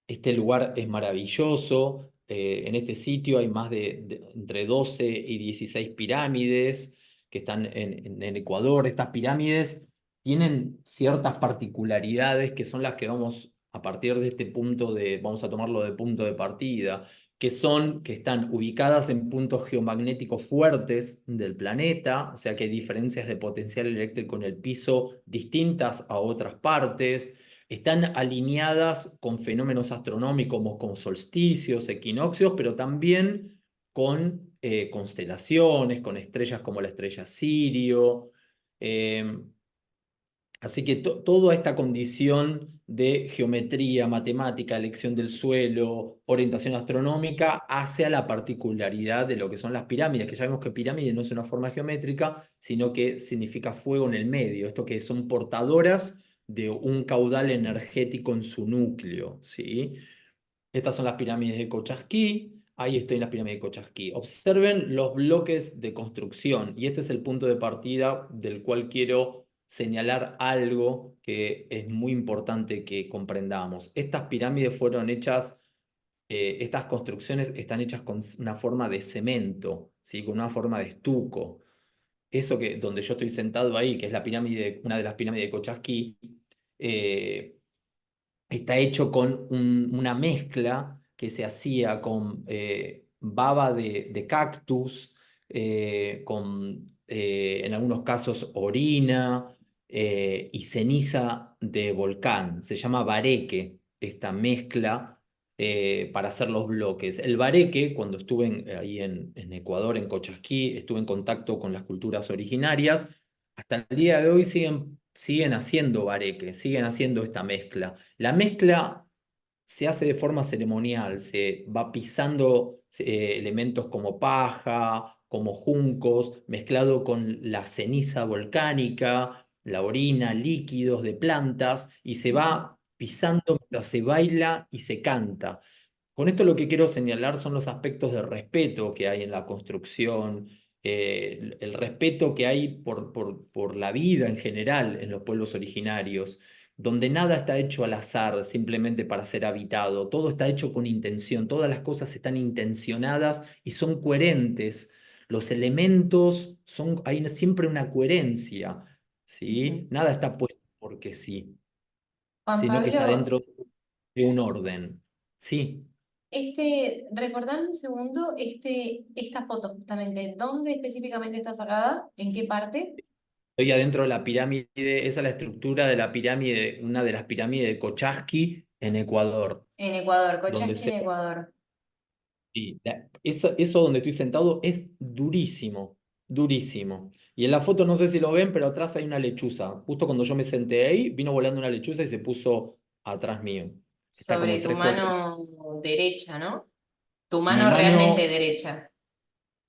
este lugar es maravilloso. En este sitio hay más de entre 12 y 16 pirámides que están en Ecuador. Estas pirámides tienen ciertas particularidades que son las que vamos a partir de este punto vamos a tomarlo de punto de partida, que son que están ubicadas en puntos geomagnéticos fuertes del planeta, o sea que hay diferencias de potencial eléctrico en el piso distintas a otras partes. Están alineadas con fenómenos astronómicos como solsticios, equinoccios, pero también con constelaciones, con estrellas como la estrella Sirio. Eh, Así que toda esta condición de geometría, matemática, elección del suelo, orientación astronómica, hace a la particularidad de lo que son las pirámides, que ya vemos que pirámide no es una forma geométrica, sino que significa fuego en el medio, esto que son portadoras de un caudal energético en su núcleo, ¿sí? Estas son las pirámides de Cochasquí. Ahí estoy en las pirámides de Cochasquí. Observen los bloques de construcción. Y este es el punto de partida del cual quiero señalar algo que es muy importante que comprendamos. Estas pirámides fueron hechas, estas construcciones están hechas con una forma de cemento, ¿sí? Con una forma de estuco. Eso que donde yo estoy sentado ahí, que es la pirámide, una de las pirámides de Cochasquí, eh, está hecho con una mezcla que se hacía con baba de cactus, en algunos casos orina y ceniza de volcán. Se llama bareque esta mezcla para hacer los bloques. El bareque, cuando estuve ahí en Ecuador, en Cochasquí, estuve en contacto con las culturas originarias. Hasta el día de hoy siguen haciendo bareque, siguen haciendo esta mezcla. La mezcla se hace de forma ceremonial, se va pisando elementos como paja, como juncos, mezclado con la ceniza volcánica, la orina, líquidos de plantas, y se va pisando mientras se baila y se canta. Con esto lo que quiero señalar son los aspectos de respeto que hay en la construcción, el respeto que hay por la vida en general en los pueblos originarios, donde nada está hecho al azar simplemente para ser habitado, todo está hecho con intención, todas las cosas están intencionadas y son coherentes. Los elementos hay siempre una coherencia, ¿sí? Ujú. Nada está puesto porque sí, Juan sino que está Pablo, dentro de un orden. Sí. recordame un segundo, esta foto justamente, ¿dónde específicamente está sacada? ¿En qué parte? Estoy adentro de la pirámide, esa es la estructura de la pirámide, una de las pirámides de Cochasqui en Ecuador, En Ecuador, donde Cochasqui en Ecuador. eso donde estoy sentado es durísimo, durísimo. Y en la foto no sé si lo ven, pero atrás hay una lechuza. Justo cuando yo me senté ahí, vino volando una lechuza y se puso atrás mío. Está Sobre como tu 3 4 mano derecha, ¿no? Tu Mi mano realmente mano, derecha.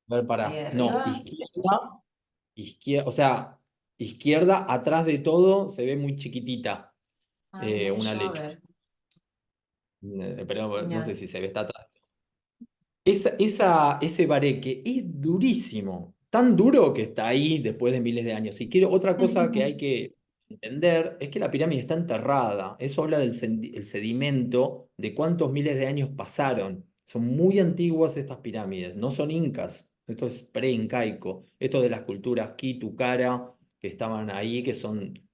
a ver, Ahí para, no, arriba. izquierda. O sea, izquierda, atrás de todo, se ve muy chiquitita Ay, mire una yo a lechuza. ver. Pero no sé Mira. si se ve, está atrás. Ese bareque es durísimo, tan duro que está ahí después de miles de años. Y quiero, otra cosa que hay que entender es que la pirámide está enterrada. Eso habla del el sedimento, de cuántos miles de años pasaron. Son muy antiguas estas pirámides, no son incas. Esto es pre-incaico. Esto de las culturas Kitukara que estaban ahí,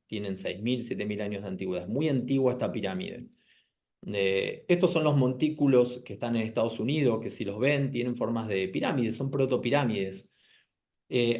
tienen 6.000, 7.000 años de antigüedad. Es muy antigua esta pirámide. Estos son los montículos que están en Estados Unidos, que si los ven tienen formas de pirámides, son protopirámides.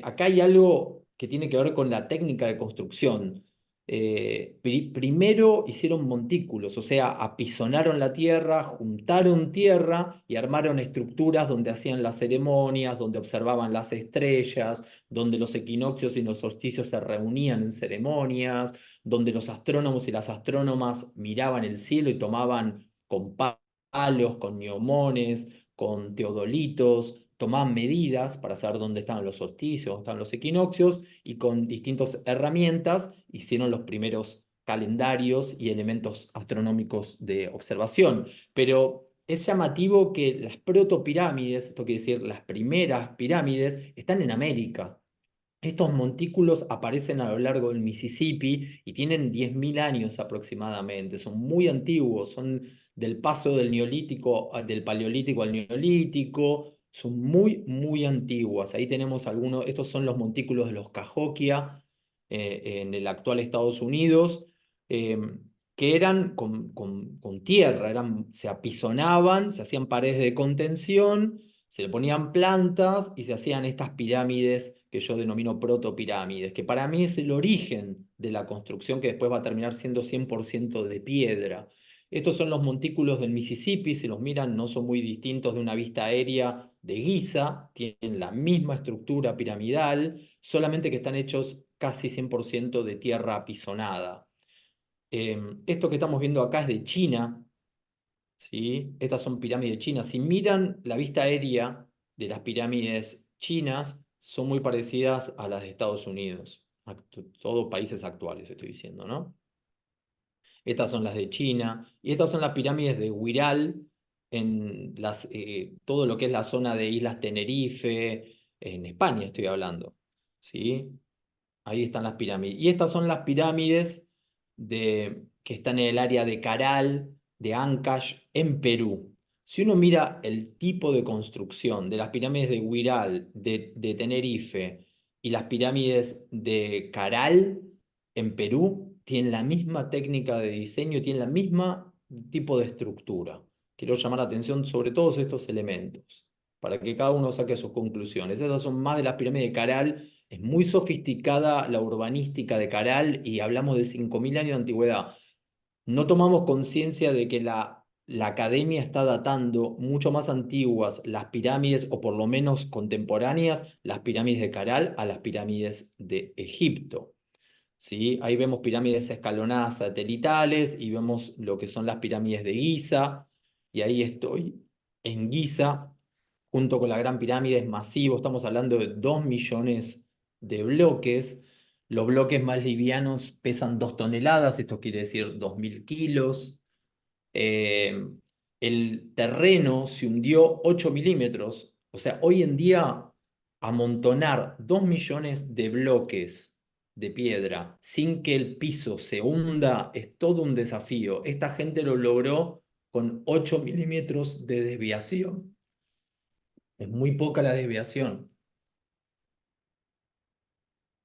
Acá hay algo que tiene que ver con la técnica de construcción. Primero hicieron montículos, o sea, apisonaron la tierra, juntaron tierra y armaron estructuras donde hacían las ceremonias, donde observaban las estrellas, donde los equinoccios y los solsticios se reunían en ceremonias, donde los astrónomos y las astrónomas miraban el cielo y tomaban con palos, con neomones, con teodolitos, tomaban medidas para saber dónde estaban los solsticios, dónde estaban los equinoccios, y con distintas herramientas hicieron los primeros calendarios y elementos astronómicos de observación. Pero es llamativo que las protopirámides, esto quiere decir las primeras pirámides, están en América. Estos montículos aparecen a lo largo del Mississippi y tienen 10.000 años aproximadamente. Son muy antiguos, son del paso del Neolítico, del Paleolítico al Neolítico. Son muy, muy antiguas. Ahí tenemos algunos, estos son los montículos de los Cahokia en el actual Estados Unidos, eh, que eran con tierra, se apisonaban, se hacían paredes de contención, se le ponían plantas y se hacían estas pirámides que yo denomino protopirámides, que para mí es el origen de la construcción que después va a terminar siendo 100% de piedra. Estos son los montículos del Mississippi, si los miran no son muy distintos de una vista aérea de Giza, tienen la misma estructura piramidal, solamente que están hechos casi 100% de tierra apisonada. Esto que estamos viendo acá es de China, ¿sí? Estas son pirámides chinas. Si miran la vista aérea de las pirámides chinas, son muy parecidas a las de Estados Unidos. Todos países actuales, estoy diciendo, ¿no? Estas son las de China. Y estas son las pirámides de Huiral, todo lo que es la zona de Islas Tenerife, en España estoy hablando, ¿sí? Ahí están las pirámides. Y estas son las pirámides que están en el área de Caral, de Ancash, en Perú. Si uno mira el tipo de construcción de las pirámides de Huiral, de Tenerife y las pirámides de Caral, en Perú, tienen la misma técnica de diseño, tienen la misma tipo de estructura. Quiero llamar la atención sobre todos estos elementos, para que cada uno saque sus conclusiones. Estas son más de las pirámides de Caral. Es muy sofisticada la urbanística de Caral y hablamos de 5.000 años de antigüedad. No tomamos conciencia de que la academia está datando mucho más antiguas las pirámides, o por lo menos contemporáneas, las pirámides de Caral a las pirámides de Egipto. ¿Sí? Ahí vemos pirámides escalonadas satelitales y vemos lo que son las pirámides de Giza. Y ahí estoy en Giza, junto con la Gran Pirámide, es masivo. Estamos hablando de 2 millones de bloques. Los bloques más livianos pesan 2 toneladas, esto quiere decir 2.000 kilos. Eh, el terreno se hundió 8 milímetros. O sea, hoy en día amontonar 2 millones de bloques de piedra sin que el piso se hunda es todo un desafío. Esta gente lo logró con 8 milímetros de desviación. Es muy poca la desviación.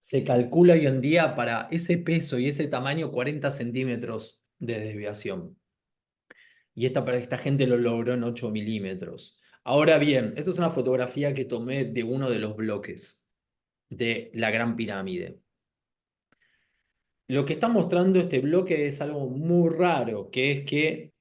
Se calcula hoy en día para ese peso y ese tamaño 40 centímetros de desviación. Y para esta gente lo logró en 8 milímetros. Ahora bien, esto es una fotografía que tomé de uno de los bloques de la Gran Pirámide. Lo que está mostrando este bloque es algo muy raro, que es que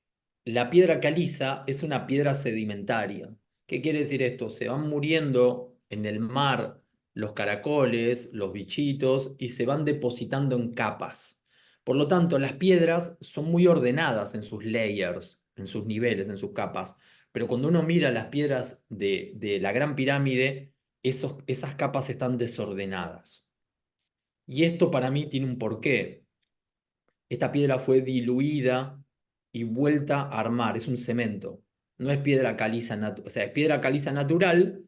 la piedra caliza es una piedra sedimentaria. ¿Qué quiere decir esto? Se van muriendo en el mar los caracoles, los bichitos, y se van depositando en capas. Por lo tanto, las piedras son muy ordenadas en sus layers, en sus niveles, en sus capas. Pero cuando uno mira las piedras de la Gran Pirámide, esas capas están desordenadas. Y esto para mí tiene un porqué. Esta piedra fue diluida y vuelta a armar, es un cemento. No es piedra caliza, o sea, es piedra caliza natural,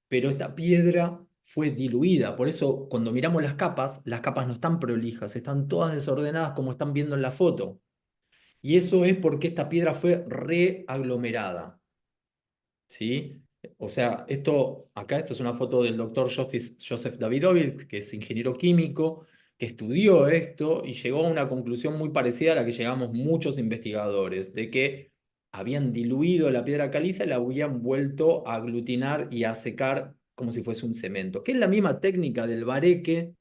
pero esta piedra fue diluida. Por eso, cuando miramos las capas no están prolijas, están todas desordenadas como están viendo en la foto. Y eso es porque esta piedra fue reaglomerada. ¿Sí? O sea, esto es una foto del doctor Joseph Davidovich, que es ingeniero químico, que estudió esto y llegó a una conclusión muy parecida a la que llegamos muchos investigadores, de que habían diluido la piedra caliza y la habían vuelto a aglutinar y a secar como si fuese un cemento, que es la misma técnica del bareque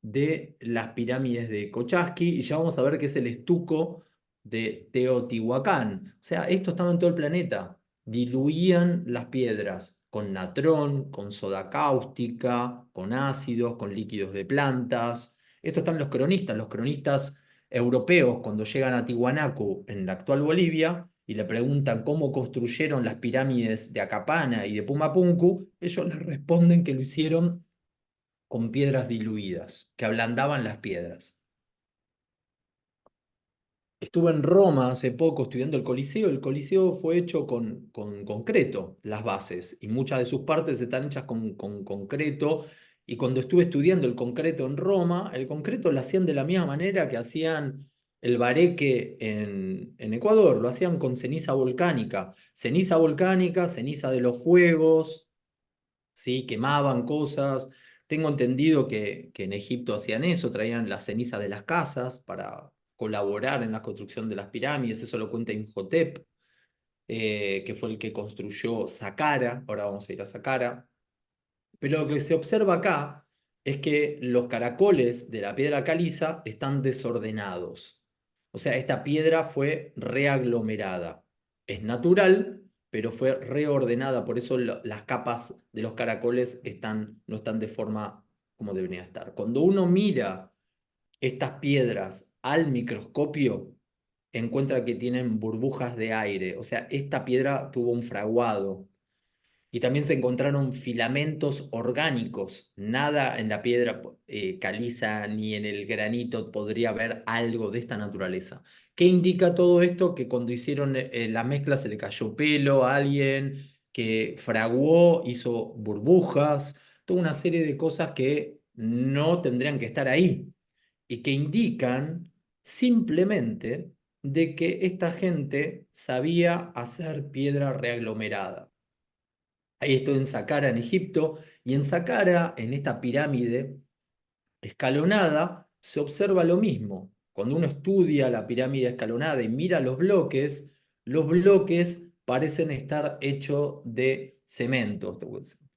de las pirámides de Cochasqui, y ya vamos a ver qué es el estuco de Teotihuacán. O sea, esto estaba en todo el planeta. Diluían las piedras con natrón, con soda cáustica, con ácidos, con líquidos de plantas. Esto están los cronistas europeos cuando llegan a Tiwanaku en la actual Bolivia y le preguntan cómo construyeron las pirámides de Acapana y de Pumapunku, ellos les responden que lo hicieron con piedras diluidas, que ablandaban las piedras. Estuve en Roma hace poco estudiando el Coliseo. El Coliseo fue hecho con concreto, las bases, y muchas de sus partes están hechas con concreto. Y cuando estuve estudiando el concreto en Roma, el concreto lo hacían de la misma manera que hacían el bareque en Ecuador, lo hacían con ceniza volcánica, ceniza de los fuegos, ¿sí? Quemaban cosas. Tengo entendido que en Egipto hacían eso, traían la ceniza de las casas para colaborar en la construcción de las pirámides. Eso lo cuenta Imhotep, que fue el que construyó Saqqara. Ahora vamos a ir a Saqqara. Pero lo que se observa acá es que los caracoles de la piedra caliza están desordenados. O sea, esta piedra fue reaglomerada. Es natural, pero fue reordenada. Por eso las capas de los caracoles no están de forma como deberían estar. Cuando uno mira estas piedras al microscopio, encuentra que tienen burbujas de aire. O sea, esta piedra tuvo un fraguado. Y también se encontraron filamentos orgánicos. Nada en la piedra caliza ni en el granito podría haber algo de esta naturaleza. ¿Qué indica todo esto? Que cuando hicieron la mezcla se le cayó pelo a alguien, que fraguó, hizo burbujas, toda una serie de cosas que no tendrían que estar ahí y que indican simplemente de que esta gente sabía hacer piedra reaglomerada. Ahí estoy en Saqqara, en Egipto, y en Saqqara, en esta pirámide escalonada, se observa lo mismo. Cuando uno estudia la pirámide escalonada y mira los bloques parecen estar hechos de cemento.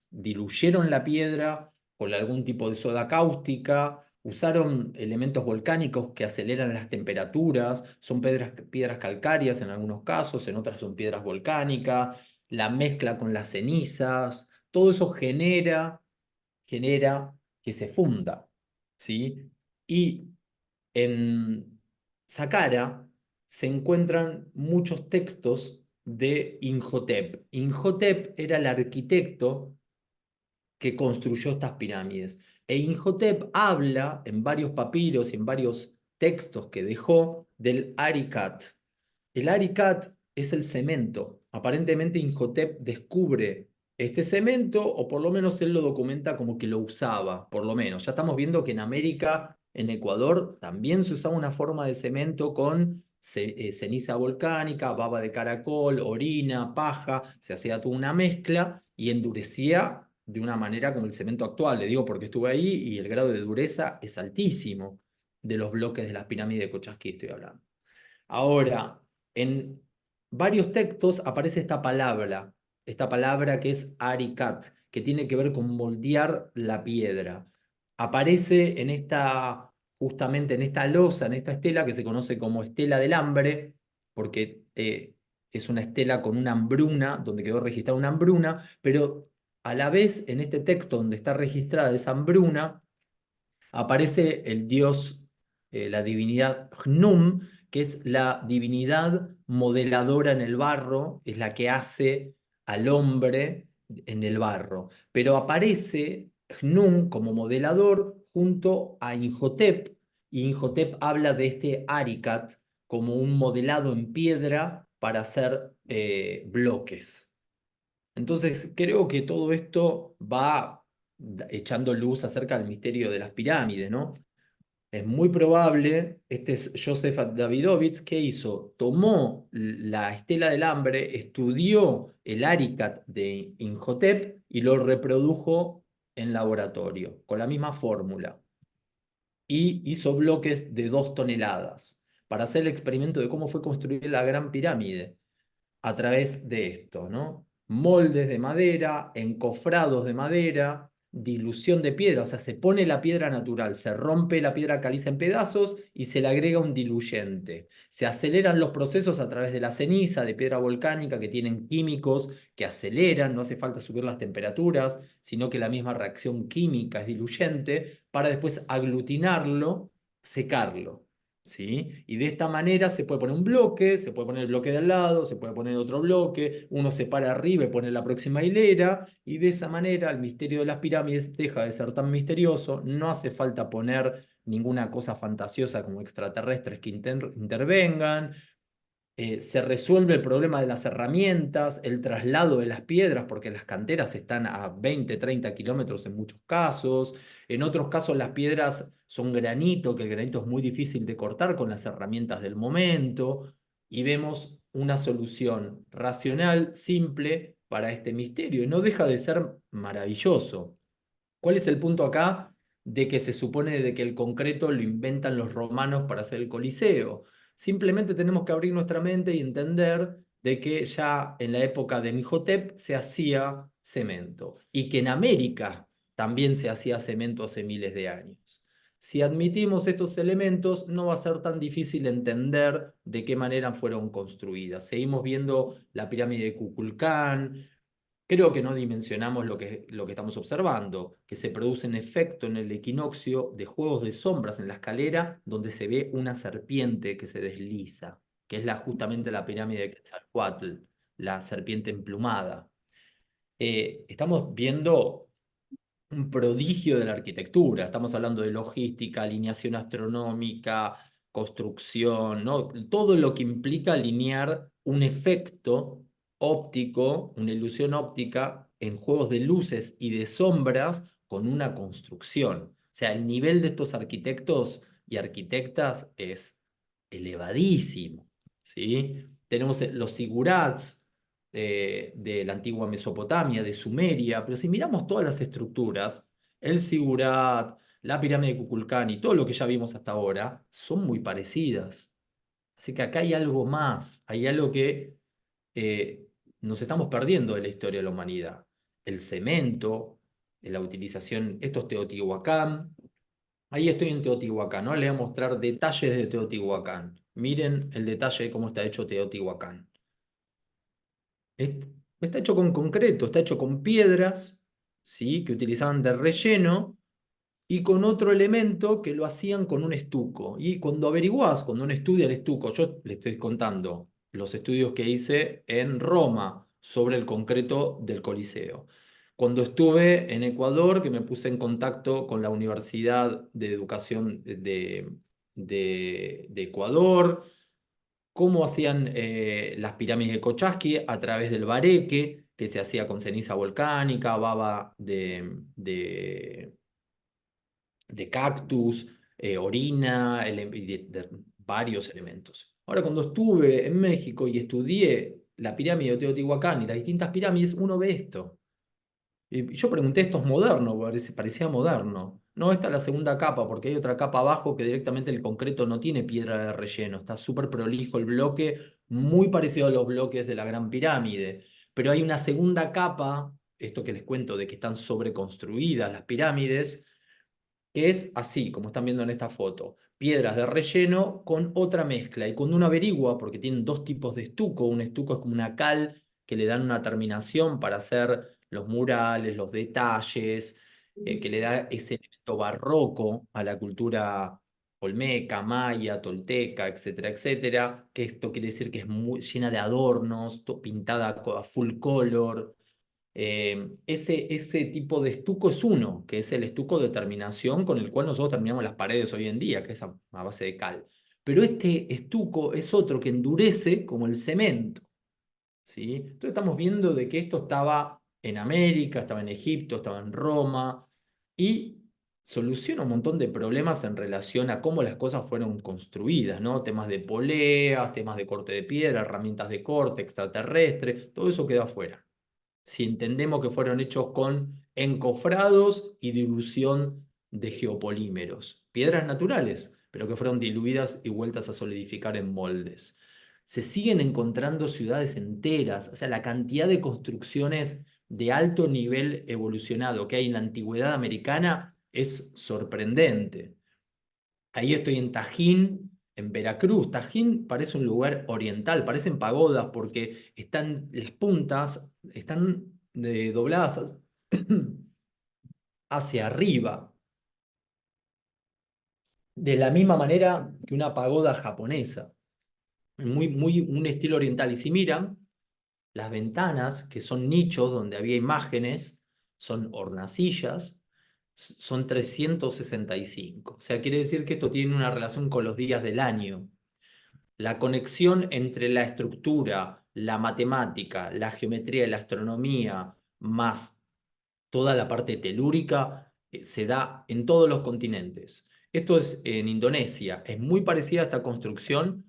Diluyeron la piedra con algún tipo de soda cáustica, usaron elementos volcánicos que aceleran las temperaturas, son piedras calcáreas en algunos casos, en otras son piedras volcánicas, la mezcla con las cenizas, todo eso genera que se funda, ¿sí? Y en Saqqara se encuentran muchos textos de Imhotep. Imhotep era el arquitecto que construyó estas pirámides. E Imhotep habla en varios papiros y en varios textos que dejó del Arikat. El Arikat es el cemento. Aparentemente Imhotep descubre este cemento, o por lo menos él lo documenta como que lo usaba, por lo menos. Ya estamos viendo que en América, en Ecuador, también se usaba una forma de cemento con ceniza volcánica, baba de caracol, orina, paja, se hacía toda una mezcla y endurecía de una manera como el cemento actual. Le digo porque estuve ahí y el grado de dureza es altísimo de los bloques de las pirámides de Cochasquí, estoy hablando. Ahora, en varios textos aparece esta palabra que es arikat, que tiene que ver con moldear la piedra. Aparece justamente en esta losa, en esta estela que se conoce como estela del hambre, porque es una estela con una hambruna, donde quedó registrada una hambruna, pero a la vez en este texto donde está registrada esa hambruna, aparece el dios, la divinidad Hnum, que es la divinidad modeladora en el barro, es la que hace al hombre en el barro, pero aparece Hnum como modelador junto a Imhotep, y Imhotep habla de este Aricat como un modelado en piedra para hacer bloques. Entonces, creo que todo esto va echando luz acerca del misterio de las pirámides, ¿no? Es muy probable, este es Joseph Davidovich, ¿qué hizo? Tomó la estela del hambre, estudió el Aricat de Imhotep y lo reprodujo en laboratorio, con la misma fórmula. Y hizo bloques de 2 toneladas para hacer el experimento de cómo fue construida la Gran Pirámide a través de esto, ¿no? Moldes de madera, encofrados de madera, dilución de piedra, o sea, se pone la piedra natural, se rompe la piedra caliza en pedazos y se le agrega un diluyente. Se aceleran los procesos a través de la ceniza, de piedra volcánica, que tienen químicos que aceleran, no hace falta subir las temperaturas, sino que la misma reacción química es diluyente, para después aglutinarlo, secarlo. ¿Sí? Y de esta manera se puede poner un bloque, se puede poner el bloque de al lado, se puede poner otro bloque, uno se para arriba y pone la próxima hilera, y de esa manera el misterio de las pirámides deja de ser tan misterioso, no hace falta poner ninguna cosa fantasiosa como extraterrestres que intervengan, se resuelve el problema de las herramientas, el traslado de las piedras, porque las canteras están a 20, 30 kilómetros en muchos casos. En otros casos las piedras son granito, que el granito es muy difícil de cortar con las herramientas del momento. Y vemos una solución racional, simple para este misterio. Y no deja de ser maravilloso. ¿Cuál es el punto acá? De que se supone de que el concreto lo inventan los romanos para hacer el Coliseo. Simplemente tenemos que abrir nuestra mente y entender de que ya en la época de Imhotep se hacía cemento y que en América también se hacía cemento hace miles de años. Si admitimos estos elementos, no va a ser tan difícil entender de qué manera fueron construidas. Seguimos viendo la pirámide de Kukulcán. Creo que no dimensionamos lo que estamos observando, que se produce un efecto en el equinoccio de juegos de sombras en la escalera donde se ve una serpiente que se desliza, que es justamente la pirámide de Quetzalcóatl, la serpiente emplumada. Estamos viendo un prodigio de la arquitectura. Estamos hablando de logística, alineación astronómica, construcción, ¿no? Todo lo que implica alinear un efecto óptico, una ilusión óptica en juegos de luces y de sombras con una construcción. O sea, el nivel de estos arquitectos y arquitectas es elevadísimo, ¿sí? Tenemos los zigurats, de la antigua Mesopotamia, de Sumeria, pero si miramos todas las estructuras, el Sigurat, la pirámide de Kukulcán y todo lo que ya vimos hasta ahora, son muy parecidas. Así que acá hay algo más, hay algo que eh, nos estamos perdiendo de la historia de la humanidad. El cemento, la utilización, esto es Teotihuacán. Ahí estoy en Teotihuacán, ¿no? Les voy a mostrar detalles de Teotihuacán. Miren el detalle de cómo está hecho Teotihuacán. Está hecho con concreto, está hecho con piedras, ¿sí? Que utilizaban de relleno y con otro elemento que lo hacían con un estuco. Y cuando averiguás, cuando uno estudia el estuco, yo le estoy contando los estudios que hice en Roma sobre el concreto del Coliseo. Cuando estuve en Ecuador, que me puse en contacto con la Universidad de Educación de Ecuador, cómo hacían las pirámides de Cochasqui a través del bareque, que se hacía con ceniza volcánica, baba de cactus, orina, y de varios elementos. Ahora, cuando estuve en México y estudié la pirámide de Teotihuacán y las distintas pirámides, uno ve esto. Y yo pregunté, ¿esto es moderno? Parecía moderno. No, esta es la segunda capa, porque hay otra capa abajo que directamente el concreto no tiene piedra de relleno. Está súper prolijo el bloque, muy parecido a los bloques de la Gran Pirámide. Pero hay una segunda capa, esto que les cuento de que están sobreconstruidas las pirámides, que es así, como están viendo en esta foto. Piedras de relleno con otra mezcla. Y cuando uno averigua, porque tienen dos tipos de estuco, un estuco es como una cal que le dan una terminación para hacer los murales, los detalles, que le da ese elemento barroco a la cultura olmeca, maya, tolteca, etcétera, etcétera, que esto quiere decir que es muy llena de adornos, pintada a full color, ese tipo de estuco es uno, que es el estuco de terminación con el cual nosotros terminamos las paredes hoy en día, que es a base de cal. Pero este estuco es otro que endurece como el cemento, ¿sí? Entonces estamos viendo de que esto estaba en América, estaba en Egipto, estaba en Roma, y soluciona un montón de problemas en relación a cómo las cosas fueron construidas, ¿no? Temas de poleas, temas de corte de piedra, herramientas de corte, extraterrestre, todo eso queda afuera. Si entendemos que fueron hechos con encofrados y dilución de geopolímeros, piedras naturales, pero que fueron diluidas y vueltas a solidificar en moldes. Se siguen encontrando ciudades enteras, o sea, la cantidad de construcciones de alto nivel evolucionado que hay en la antigüedad americana es sorprendente. Ahí estoy en Tajín, en Veracruz. Tajín parece un lugar oriental, parecen pagodas porque están, las puntas están dobladas hacia arriba, de la misma manera que una pagoda japonesa. Muy un estilo oriental. Y si miran, las ventanas, que son nichos donde había imágenes, son hornacillas, son 365. O sea, quiere decir que esto tiene una relación con los días del año. La conexión entre la estructura, la matemática, la geometría y la astronomía, más toda la parte telúrica, se da en todos los continentes. Esto es en Indonesia. Es muy parecida esta construcción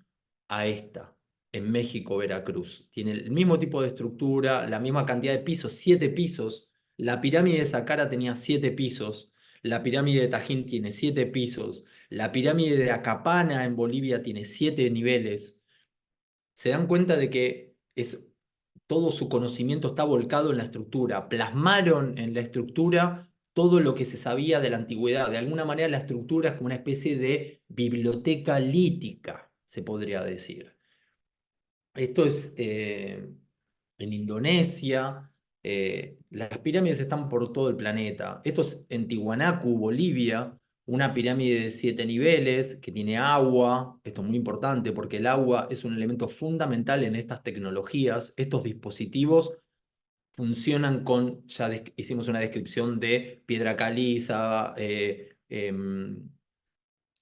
a esta, en México, Veracruz. Tiene el mismo tipo de estructura, la misma cantidad de pisos, 7 pisos. La pirámide de Saqqara tenía 7 pisos. La pirámide de Tajín tiene 7 pisos. La pirámide de Acapana en Bolivia tiene 7 niveles. Se dan cuenta de que todo su conocimiento está volcado en la estructura. Plasmaron en la estructura todo lo que se sabía de la antigüedad. De alguna manera la estructura es como una especie de biblioteca lítica, se podría decir. Esto es en Indonesia. Las pirámides están por todo el planeta. Esto es en Tiwanaku, Bolivia, una pirámide de 7 niveles que tiene agua. Esto es muy importante porque el agua es un elemento fundamental en estas tecnologías. Estos dispositivos funcionan con, ya hicimos una descripción de piedra caliza,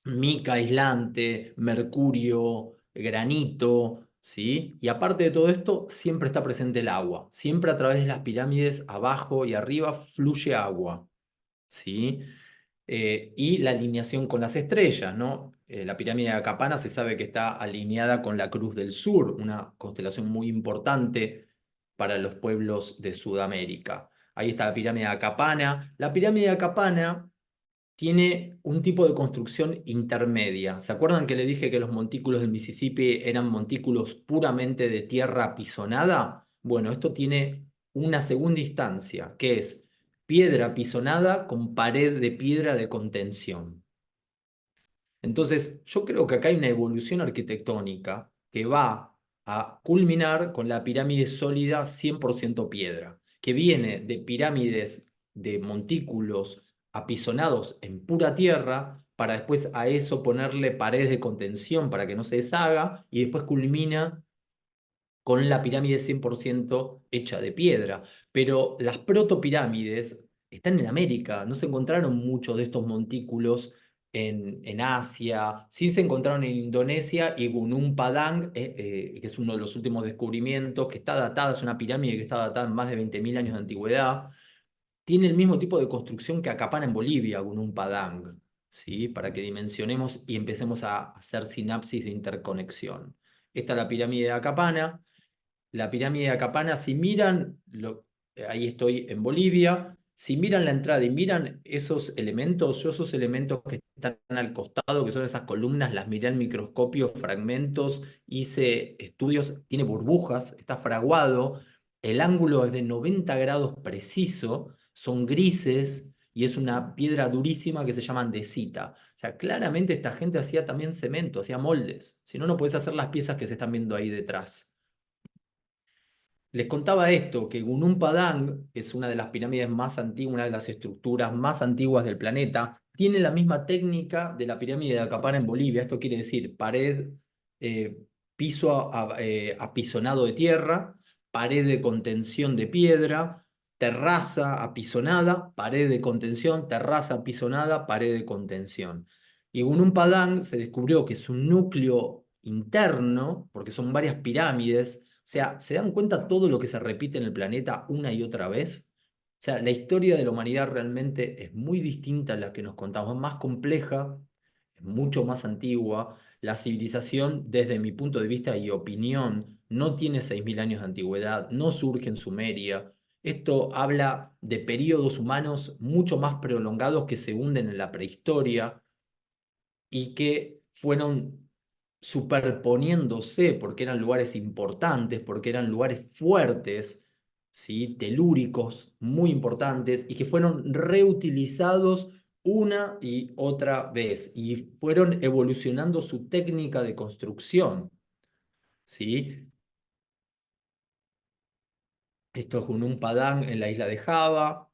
mica aislante, mercurio, granito, ¿sí? Y aparte de todo esto, siempre está presente el agua. Siempre a través de las pirámides, abajo y arriba, fluye agua, ¿sí? Y la alineación con las estrellas, ¿no? La pirámide de Acapana se sabe que está alineada con la Cruz del Sur, una constelación muy importante para los pueblos de Sudamérica. Ahí está la pirámide de Acapana. La pirámide de Acapana tiene un tipo de construcción intermedia. ¿Se acuerdan que le dije que los montículos del Mississippi eran montículos puramente de tierra apisonada? Bueno, esto tiene una segunda instancia, que es piedra apisonada con pared de piedra de contención. Entonces, yo creo que acá hay una evolución arquitectónica que va a culminar con la pirámide sólida 100% piedra, que viene de pirámides de montículos apisonados en pura tierra, para después a eso ponerle paredes de contención para que no se deshaga, y después culmina con la pirámide 100% hecha de piedra. Pero las protopirámides están en América, no se encontraron muchos de estos montículos en Asia, sí se encontraron en Indonesia y Gunung Padang, que es uno de los últimos descubrimientos, que está datada, es una pirámide que está datada en más de 20.000 años de antigüedad. Tiene el mismo tipo de construcción que Acapana en Bolivia, Gunung Padang, ¿sí? Para que dimensionemos y empecemos a hacer sinapsis de interconexión. Esta es la pirámide de Acapana. La pirámide de Acapana, si miran, ahí estoy en Bolivia, si miran la entrada y miran esos elementos, yo esos elementos que están al costado, que son esas columnas, las miré en microscopio, fragmentos, hice estudios, tiene burbujas, está fraguado, el ángulo es de 90 grados preciso, son grises y es una piedra durísima que se llama andesita. O sea, claramente esta gente hacía también cemento, hacía moldes, si no, no podés hacer las piezas que se están viendo ahí detrás. Les contaba esto, que Gunung Padang, que es una de las pirámides más antiguas, una de las estructuras más antiguas del planeta, tiene la misma técnica de la pirámide de Acapana en Bolivia. Esto quiere decir pared, piso apisonado de tierra, pared de contención de piedra, terraza apisonada, pared de contención, terraza apisonada, pared de contención. Y Gunung Padang se descubrió que es un núcleo interno, porque son varias pirámides, o sea, ¿se dan cuenta todo lo que se repite en el planeta una y otra vez? O sea, la historia de la humanidad realmente es muy distinta a la que nos contamos, es más compleja, es mucho más antigua. La civilización, desde mi punto de vista y opinión, no tiene 6.000 años de antigüedad, no surge en Sumeria. Esto habla de periodos humanos mucho más prolongados que se hunden en la prehistoria y que fueron superponiéndose porque eran lugares importantes, porque eran lugares fuertes, ¿sí? Telúricos, muy importantes, y que fueron reutilizados una y otra vez, y fueron evolucionando su técnica de construcción, ¿sí? Esto es un Padang en la isla de Java.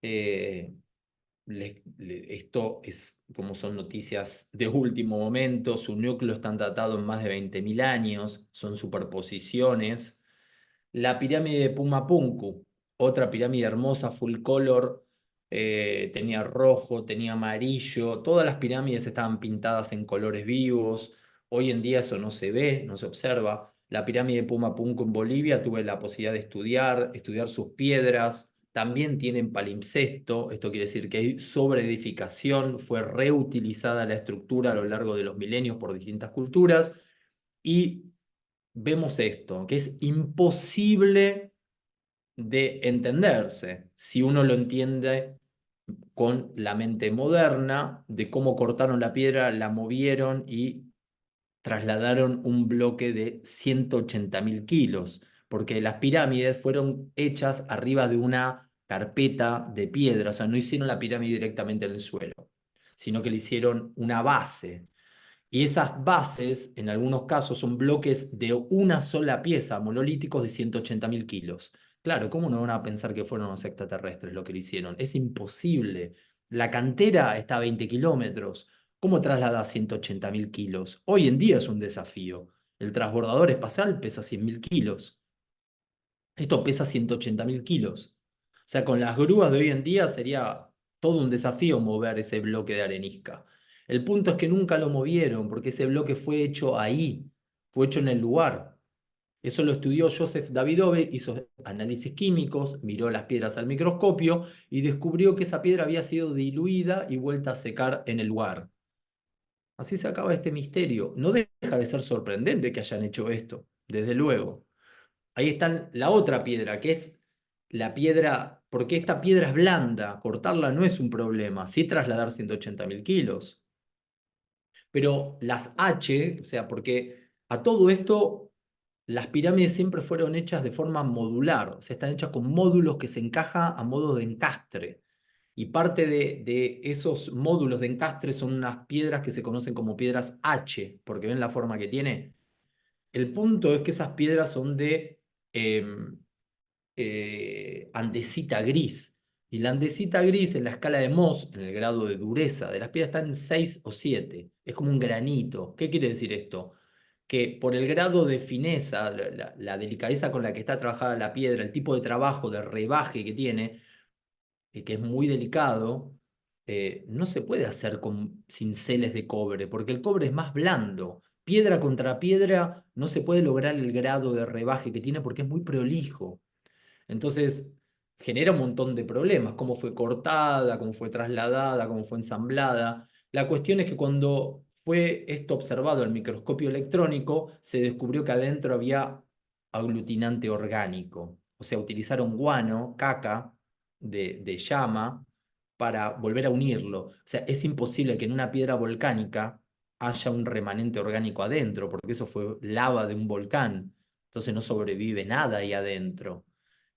eh, Esto es como son noticias de último momento, su núcleo está datado en más de 20.000 años, son superposiciones. La pirámide de Pumapunku, otra pirámide hermosa, full color, tenía rojo, tenía amarillo, todas las pirámides estaban pintadas en colores vivos. Hoy en día eso no se ve, no se observa. La pirámide de Pumapunku en Bolivia tuve la posibilidad de estudiar sus piedras. También tienen palimpsesto, esto quiere decir que hay sobreedificación, fue reutilizada la estructura a lo largo de los milenios por distintas culturas y vemos esto, que es imposible de entenderse si uno lo entiende con la mente moderna, de cómo cortaron la piedra, la movieron y trasladaron un bloque de 180.000 kilos, porque las pirámides fueron hechas arriba de una carpeta de piedra, o sea, no hicieron la pirámide directamente en el suelo, sino que le hicieron una base. Y esas bases, en algunos casos, son bloques de una sola pieza, monolíticos de 180.000 kilos. Claro, ¿cómo no van a pensar que fueron los extraterrestres lo que lo hicieron? Es imposible. La cantera está a 20 kilómetros. ¿Cómo trasladar 180.000 kilos? Hoy en día es un desafío. El transbordador espacial pesa 100.000 kilos. Esto pesa 180.000 kilos. O sea, con las grúas de hoy en día sería todo un desafío mover ese bloque de arenisca. El punto es que nunca lo movieron porque ese bloque fue hecho ahí, fue hecho en el lugar. Eso lo estudió Joseph Davidove, hizo análisis químicos, miró las piedras al microscopio y descubrió que esa piedra había sido diluida y vuelta a secar en el lugar. Así se acaba este misterio. No deja de ser sorprendente que hayan hecho esto, desde luego. Ahí está la otra piedra, que es la piedra, porque esta piedra es blanda, cortarla no es un problema, sí trasladar 180.000 kilos. Pero las H, o sea, porque a todo esto las pirámides siempre fueron hechas de forma modular, o sea, están hechas con módulos que se encajan a modo de encastre. Y parte de esos módulos de encastre son unas piedras que se conocen como piedras H, porque ven la forma que tiene. El punto es que esas piedras son de andesita gris. Y la andesita gris en la escala de Mohs, en el grado de dureza de las piedras, está en 6 o 7. Es como un granito. ¿Qué quiere decir esto? Que por el grado de fineza, la delicadeza con la que está trabajada la piedra, el tipo de trabajo de rebaje que tiene, que es muy delicado, no se puede hacer con cinceles de cobre, porque el cobre es más blando. Piedra contra piedra no se puede lograr el grado de rebaje que tiene porque es muy prolijo. Entonces, genera un montón de problemas, cómo fue cortada, cómo fue trasladada, cómo fue ensamblada. La cuestión es que cuando fue esto observado al microscopio electrónico, se descubrió que adentro había aglutinante orgánico. O sea, utilizaron guano, caca de llama, para volver a unirlo. O sea, es imposible que en una piedra volcánica haya un remanente orgánico adentro, porque eso fue lava de un volcán. Entonces no sobrevive nada ahí adentro.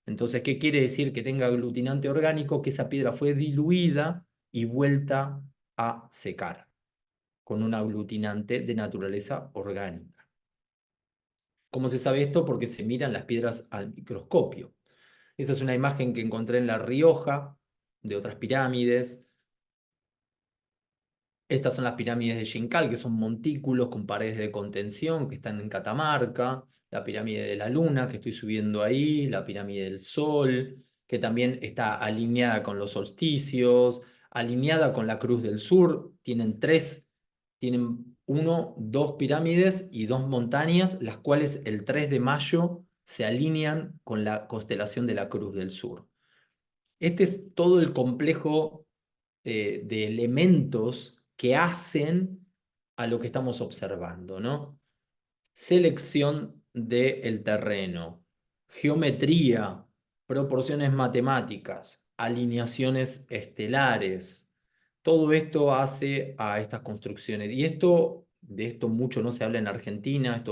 Entonces, ¿qué quiere decir que tenga aglutinante orgánico? Que esa piedra fue diluida y vuelta a secar con un aglutinante de naturaleza orgánica. ¿Cómo se sabe esto? Porque se miran las piedras al microscopio. Esa es una imagen que encontré en La Rioja, de otras pirámides. Estas son las pirámides de Jincal, que son montículos con paredes de contención que están en Catamarca, la pirámide de la Luna, que estoy subiendo ahí, la pirámide del Sol, que también está alineada con los solsticios, alineada con la Cruz del Sur. Tienen dos pirámides y dos montañas, las cuales el 3 de mayo se alinean con la constelación de la Cruz del Sur. Este es todo el complejo de elementos que hacen a lo que estamos observando, ¿no? Selección del terreno, geometría, proporciones matemáticas, alineaciones estelares. Todo esto hace a estas construcciones. Y de esto mucho no se habla en Argentina,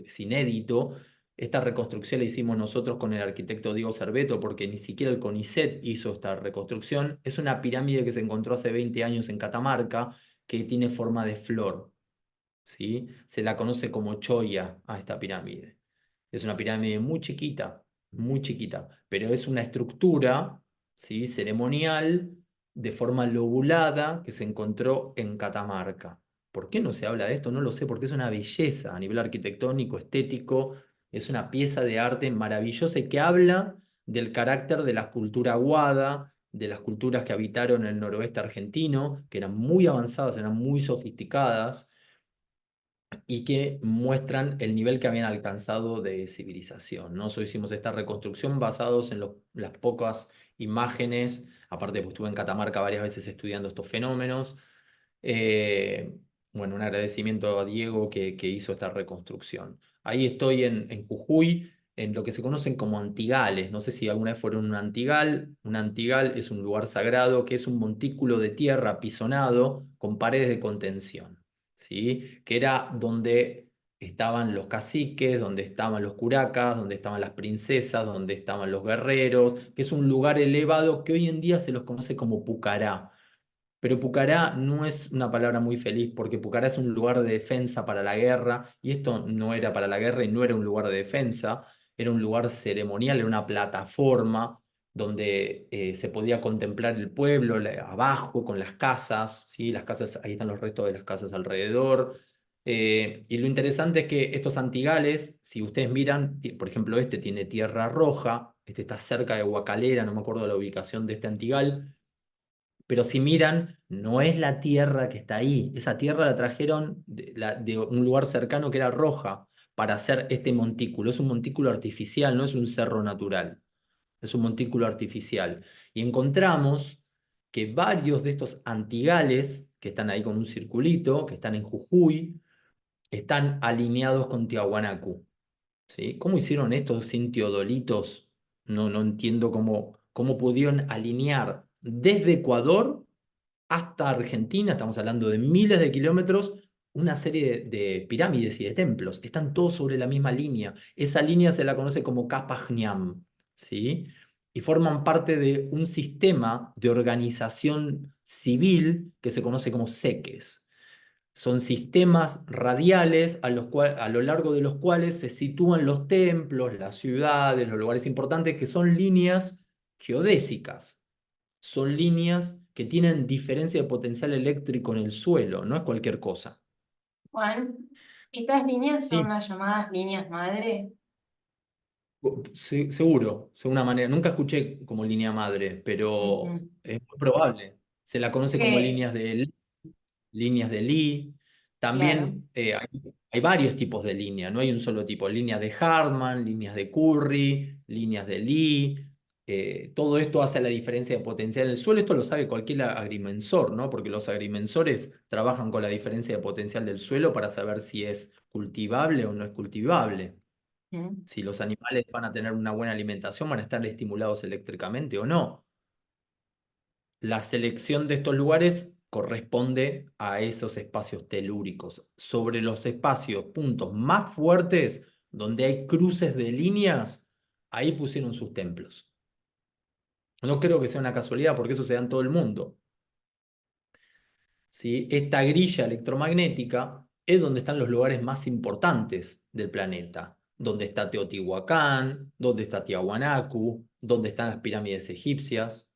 es inédito. Esta reconstrucción la hicimos nosotros con el arquitecto Diego Cerveto, porque ni siquiera el CONICET hizo esta reconstrucción. Es una pirámide que se encontró hace 20 años en Catamarca, que tiene forma de flor. ¿Sí? Se la conoce como Choya a esta pirámide. Es una pirámide muy chiquita, pero es una estructura, ¿sí? Ceremonial de forma lobulada que se encontró en Catamarca. ¿Por qué no se habla de esto? No lo sé, porque es una belleza a nivel arquitectónico, estético, es una pieza de arte maravillosa y que habla del carácter de la cultura Wada, de las culturas que habitaron el noroeste argentino, que eran muy avanzadas, eran muy sofisticadas y que muestran el nivel que habían alcanzado de civilización, ¿no? Nosotros hicimos esta reconstrucción basados en las pocas imágenes, aparte pues estuve en Catamarca varias veces estudiando estos fenómenos. Eh, bueno, un agradecimiento a Diego que hizo esta reconstrucción. Ahí estoy en Jujuy, en lo que se conocen como Antigales. No sé si alguna vez fueron un Antigal. Un Antigal es un lugar sagrado que es un montículo de tierra apisonado con paredes de contención. ¿Sí? Que era donde estaban los caciques, donde estaban los curacas, donde estaban las princesas, donde estaban los guerreros, que es un lugar elevado que hoy en día se los conoce como Pucará. Pero Pucará no es una palabra muy feliz porque Pucará es un lugar de defensa para la guerra y esto no era para la guerra y no era un lugar de defensa, era un lugar ceremonial, era una plataforma donde se podía contemplar el pueblo abajo con las casas, ¿sí? Las casas, ahí están los restos de las casas alrededor. Y lo interesante es que estos antigales, si ustedes miran, por ejemplo, este tiene tierra roja, este está cerca de Huacalera, no me acuerdo la ubicación de este antigal, pero si miran, no es la tierra que está ahí. Esa tierra la trajeron de un lugar cercano que era roja para hacer este montículo. Es un montículo artificial, no es un cerro natural. Es un montículo artificial. Y encontramos que varios de estos antigales, que están ahí con un circulito, que están en Jujuy, están alineados con Tiahuanacu. ¿Sí? ¿Cómo hicieron estos sin teodolitos? No entiendo cómo pudieron alinear desde Ecuador hasta Argentina, estamos hablando de miles de kilómetros, una serie de pirámides y de templos. Están todos sobre la misma línea. Esa línea se la conoce como Kapajñam, ¿sí? Y forman parte de un sistema de organización civil que se conoce como seques. Son sistemas radiales a lo largo de los cuales se sitúan los templos, las ciudades, los lugares importantes, que son líneas geodésicas. Son líneas que tienen diferencia de potencial eléctrico en el suelo, no es cualquier cosa. Juan, estas líneas son Sí, las llamadas líneas madre. seguro, de una manera. Nunca escuché como línea madre, pero Ujú. es muy probable. Se la conoce como Que, líneas de Lee. claro. También hay varios tipos de línea, no hay un solo tipo. Líneas de Hartman, líneas de Curry, líneas de Lee. Todo esto hace la diferencia de potencial en el suelo. Esto lo sabe cualquier agrimensor, ¿no? Porque los agrimensores trabajan con la diferencia de potencial del suelo para saber si es cultivable o no es cultivable. Mm. Si los animales van a tener una buena alimentación, van a estar estimulados eléctricamente o no. La selección de estos lugares corresponde a esos espacios telúricos. Sobre los espacios, puntos más fuertes, donde hay cruces de líneas, ahí pusieron sus templos. No creo que sea una casualidad porque eso se da en todo el mundo. ¿Sí? Esta grilla electromagnética es donde están los lugares más importantes del planeta. Donde está Teotihuacán, donde está Tiahuanacu, donde están las pirámides egipcias.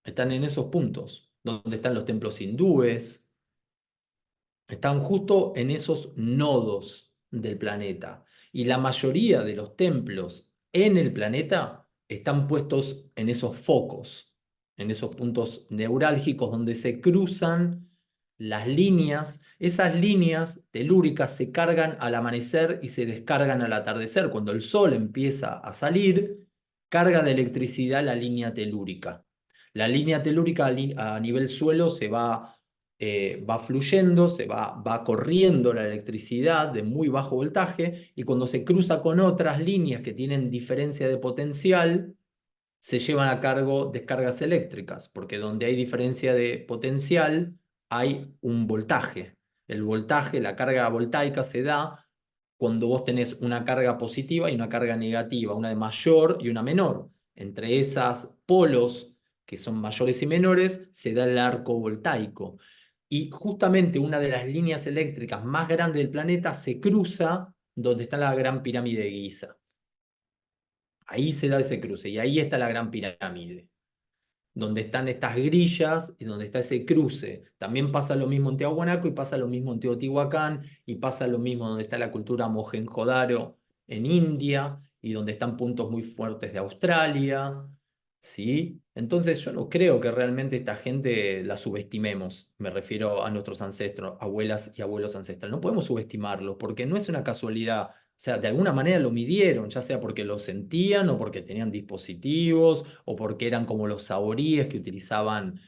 Están en esos puntos, donde están los templos hindúes, están justo en esos nodos del planeta. Y la mayoría de los templos en el planeta están puestos en esos focos, en esos puntos neurálgicos donde se cruzan las líneas. Esas líneas telúricas se cargan al amanecer y se descargan al atardecer. Cuando el sol empieza a salir, carga de electricidad la línea telúrica. La línea telúrica a nivel suelo va fluyendo, va corriendo la electricidad de muy bajo voltaje, y cuando se cruza con otras líneas que tienen diferencia de potencial, se llevan a cargo descargas eléctricas, porque donde hay diferencia de potencial hay un voltaje. El voltaje, la carga voltaica se da cuando vos tenés una carga positiva y una carga negativa, una de mayor y una menor. Entre esas polos, que son mayores y menores, se da el arco voltaico. Y justamente una de las líneas eléctricas más grandes del planeta se cruza donde está la Gran Pirámide de Giza. Ahí se da ese cruce y ahí está la Gran Pirámide, donde están estas grillas y donde está ese cruce. También pasa lo mismo en Tiahuanaco y pasa lo mismo en Teotihuacán y pasa lo mismo donde está la cultura Mohenjo-Daro en India y donde están puntos muy fuertes de Australia, ¿sí? Entonces yo no creo que realmente esta gente la subestimemos. Me refiero a nuestros ancestros, abuelas y abuelos ancestrales. No podemos subestimarlos porque no es una casualidad. O sea, de alguna manera lo midieron, ya sea porque lo sentían o porque tenían dispositivos o porque eran como los saboríes que utilizaban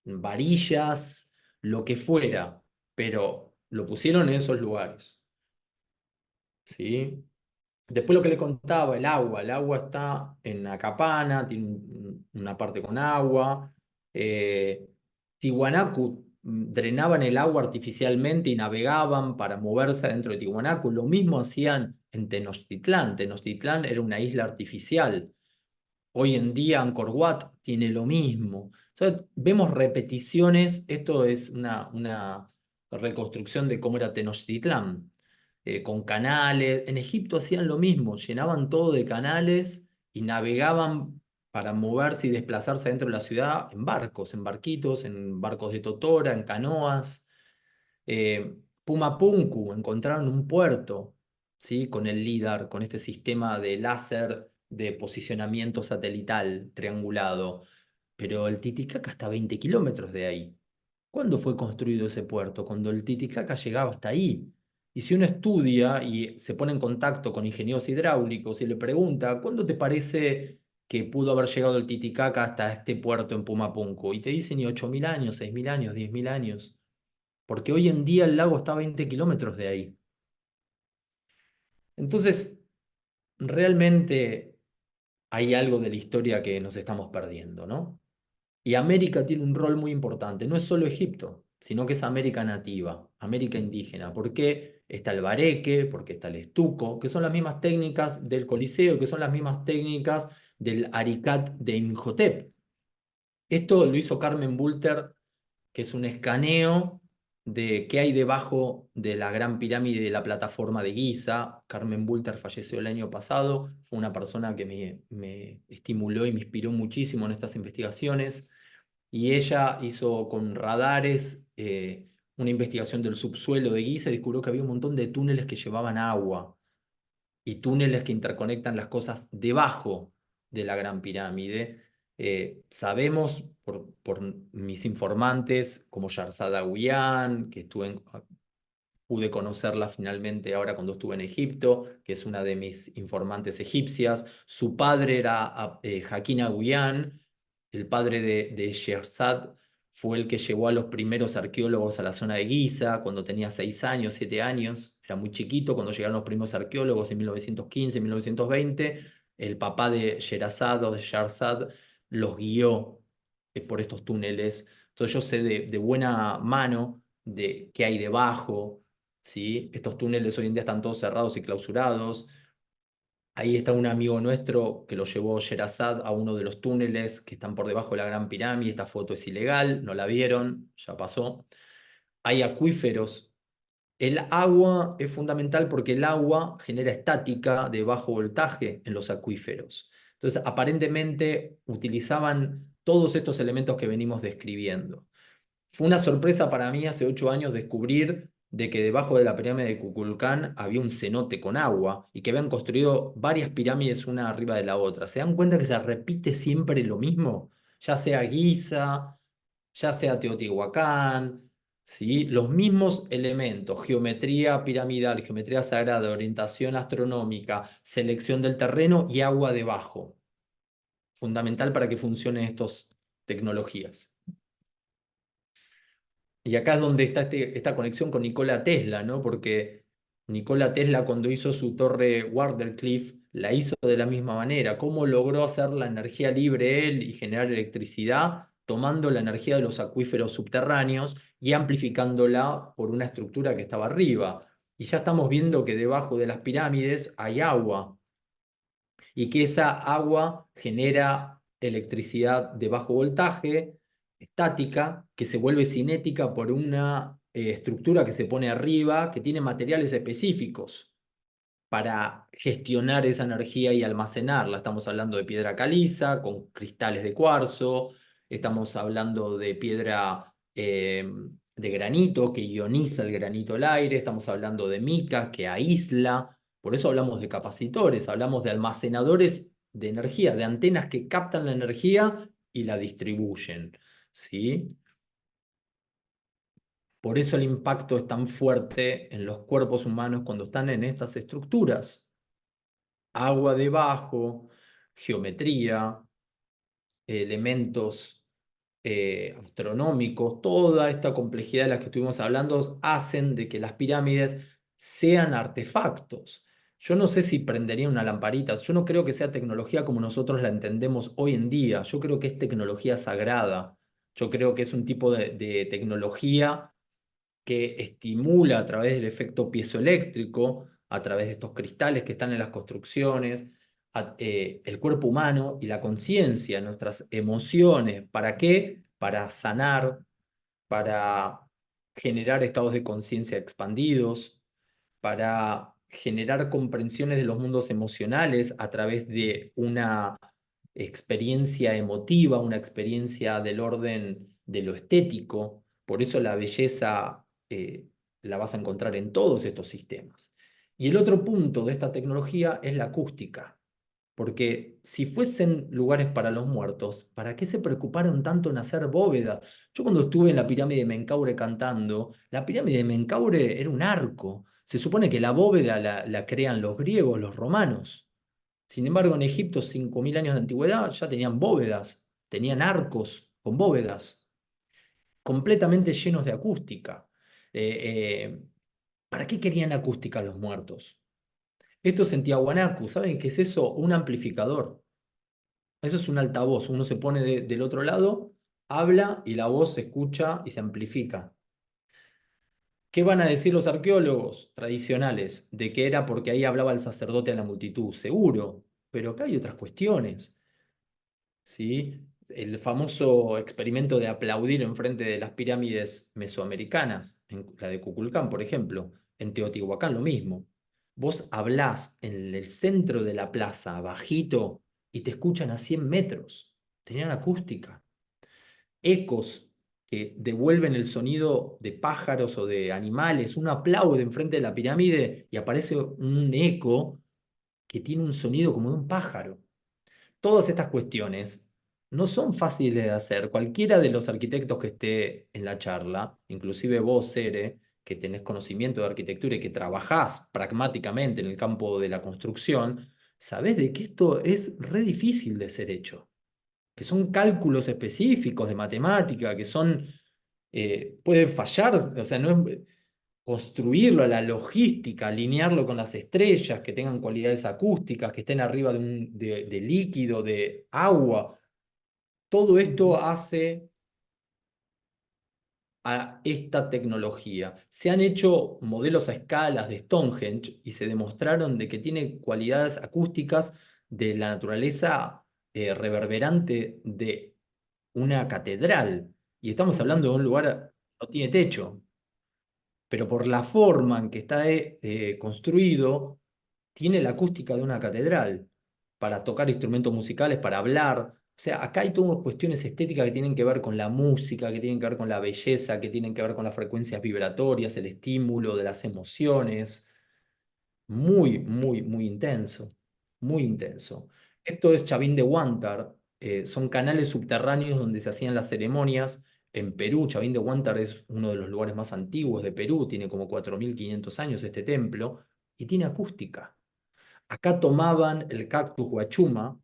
varillas, lo que fuera, pero lo pusieron en esos lugares, ¿sí? Después lo que le contaba, el agua está en Acapana, tiene una parte con agua. Eh, Tiwanaku drenaban el agua artificialmente y navegaban para moverse dentro de Tiwanaku. Lo mismo hacían en Tenochtitlán. Tenochtitlán era una isla artificial. Hoy en día Angkor Wat tiene lo mismo. O sea, vemos repeticiones, esto es una reconstrucción de cómo era Tenochtitlán, con canales. En Egipto hacían lo mismo, llenaban todo de canales y navegaban para moverse y desplazarse dentro de la ciudad en barcos, en barquitos, en barcos de totora, en canoas. Pumapunku encontraron un puerto, ¿sí? Con el LIDAR, con este sistema de láser de posicionamiento satelital triangulado. Pero el Titicaca está a 20 kilómetros de ahí. ¿Cuándo fue construido ese puerto? Cuando el Titicaca llegaba hasta ahí. Y si uno estudia y se pone en contacto con ingenieros hidráulicos y le pregunta, ¿cuándo te parece que pudo haber llegado el Titicaca hasta este puerto en Pumapunku? Y te dicen, y 8.000 años, 6.000 años, 10.000 años, porque hoy en día el lago está a 20 kilómetros de ahí. Entonces, realmente hay algo de la historia que nos estamos perdiendo, ¿no? Y América tiene un rol muy importante, no es solo Egipto, sino que es América nativa, América indígena. ¿Por qué? Está el bareque, porque está el estuco, que son las mismas técnicas del Coliseo, que son las mismas técnicas del Aricat de Imhotep. Esto lo hizo Carmen Bulter, que es un escaneo de qué hay debajo de la Gran Pirámide de la plataforma de Giza. Carmen Bulter falleció el año pasado, fue una persona que me estimuló y me inspiró muchísimo en estas investigaciones, y ella hizo con radares una investigación del subsuelo de Giza y descubrió que había un montón de túneles que llevaban agua y túneles que interconectan las cosas debajo de la Gran Pirámide. Sabemos por mis informantes, como Yarzada Huián, que pude conocerla finalmente ahora cuando estuve en Egipto, que es una de mis informantes egipcias. Su padre era Hakim Aguián, el padre de Sherzad, fue el que llevó a los primeros arqueólogos a la zona de Giza cuando tenía 6 años, 7 años. Era muy chiquito cuando llegaron los primeros arqueólogos en 1915, 1920. El papá de Sherazad o de Sherzad los guió por estos túneles. Entonces yo sé de buena mano de qué hay debajo, ¿sí? Estos túneles hoy en día están todos cerrados y clausurados. Ahí está un amigo nuestro que lo llevó Sherazad a uno de los túneles que están por debajo de la Gran Pirámide. Esta foto es ilegal, no la vieron, ya pasó. Hay acuíferos. El agua es fundamental porque el agua genera estática de bajo voltaje en los acuíferos. Entonces, aparentemente utilizaban todos estos elementos que venimos describiendo. Fue una sorpresa para mí hace 8 años descubrir de que debajo de la pirámide de Kukulcán había un cenote con agua y que habían construido varias pirámides una arriba de la otra. ¿Se dan cuenta que se repite siempre lo mismo? Ya sea Giza, ya sea Teotihuacán, ¿sí? Los mismos elementos: geometría piramidal, geometría sagrada, orientación astronómica, selección del terreno y agua debajo. Fundamental para que funcionen estas tecnologías. Y acá es donde está esta conexión con Nikola Tesla, ¿no? Porque Nikola Tesla, cuando hizo su torre Wardenclyffe, la hizo de la misma manera. ¿Cómo logró hacer la energía libre él y generar electricidad? Tomando la energía de los acuíferos subterráneos y amplificándola por una estructura que estaba arriba. Y ya estamos viendo que debajo de las pirámides hay agua y que esa agua genera electricidad de bajo voltaje, estática, que se vuelve cinética por una estructura que se pone arriba, que tiene materiales específicos para gestionar esa energía y almacenarla. Estamos hablando de piedra caliza con cristales de cuarzo, estamos hablando de piedra de granito que ioniza el granito al aire, estamos hablando de mica que aísla. Por eso hablamos de capacitores, hablamos de almacenadores de energía, de antenas que captan la energía y la distribuyen, ¿sí? Por eso el impacto es tan fuerte en los cuerpos humanos cuando están en estas estructuras. Agua debajo, geometría, elementos astronómicos, toda esta complejidad de la que estuvimos hablando hacen de que las pirámides sean artefactos. Yo no sé si prendería una lamparita, yo no creo que sea tecnología como nosotros la entendemos hoy en día, yo creo que es tecnología sagrada, yo creo que es un tipo de tecnología que estimula a través del efecto piezoeléctrico, a través de estos cristales que están en las construcciones, el cuerpo humano y la conciencia, nuestras emociones. ¿Para qué? Para sanar, para generar estados de conciencia expandidos, para generar comprensiones de los mundos emocionales a través de una experiencia emotiva, una experiencia del orden de lo estético. Por eso la belleza la vas a encontrar en todos estos sistemas. Y el otro punto de esta tecnología es la acústica. Porque si fuesen lugares para los muertos, ¿para qué se preocuparon tanto en hacer bóvedas? Yo cuando estuve en la pirámide de Menkaure cantando, la pirámide de Menkaure era un arco. Se supone que la bóveda la crean los griegos, los romanos. Sin embargo, en Egipto, 5.000 años de antigüedad, ya tenían bóvedas, tenían arcos con bóvedas, completamente llenos de acústica. Eh, eh, ¿Para qué querían acústica los muertos? Esto es en Tiahuanacu, ¿saben qué es eso? Un amplificador. Eso es un altavoz, uno se pone del otro lado, habla y la voz se escucha y se amplifica. ¿Qué van a decir los arqueólogos tradicionales? De que era porque ahí hablaba el sacerdote a la multitud, seguro, pero acá hay otras cuestiones, ¿sí? El famoso experimento de aplaudir enfrente de las pirámides mesoamericanas, en la de Kukulcán, por ejemplo, en Teotihuacán lo mismo. Vos hablás en el centro de la plaza, bajito, y te escuchan a 100 metros. Tenían acústica. Ecos que devuelven el sonido de pájaros o de animales. Uno aplaude enfrente de la pirámide y aparece un eco que tiene un sonido como de un pájaro. Todas estas cuestiones no son fáciles de hacer. Cualquiera de los arquitectos que esté en la charla, inclusive vos, Sere, que tenés conocimiento de arquitectura y que trabajás pragmáticamente en el campo de la construcción, sabés de que esto es re difícil de ser hecho, que son cálculos específicos de matemática, que son, puede fallar, o sea, no es construirlo, la logística, alinearlo con las estrellas, que tengan cualidades acústicas, que estén arriba de líquido, de agua. Todo esto Ujú. hace a esta tecnología. Se han hecho modelos a escalas de Stonehenge y se demostraron de que tiene cualidades acústicas de la naturaleza reverberante de una catedral. Y estamos hablando de un lugar que no tiene techo, pero por la forma en que está construido, tiene la acústica de una catedral para tocar instrumentos musicales, para hablar. sea, acá hay todas cuestiones estéticas que tienen que ver con la música, que tienen que ver con la belleza, que tienen que ver con las frecuencias vibratorias, el estímulo de las emociones. Muy, muy, muy intenso. Muy intenso. Esto es Chavín de Huántar. Son canales subterráneos donde se hacían las ceremonias. En Perú, Chavín de Huántar es uno de los lugares más antiguos de Perú. Tiene como 4500 años este templo y tiene acústica. Acá tomaban el cactus guachuma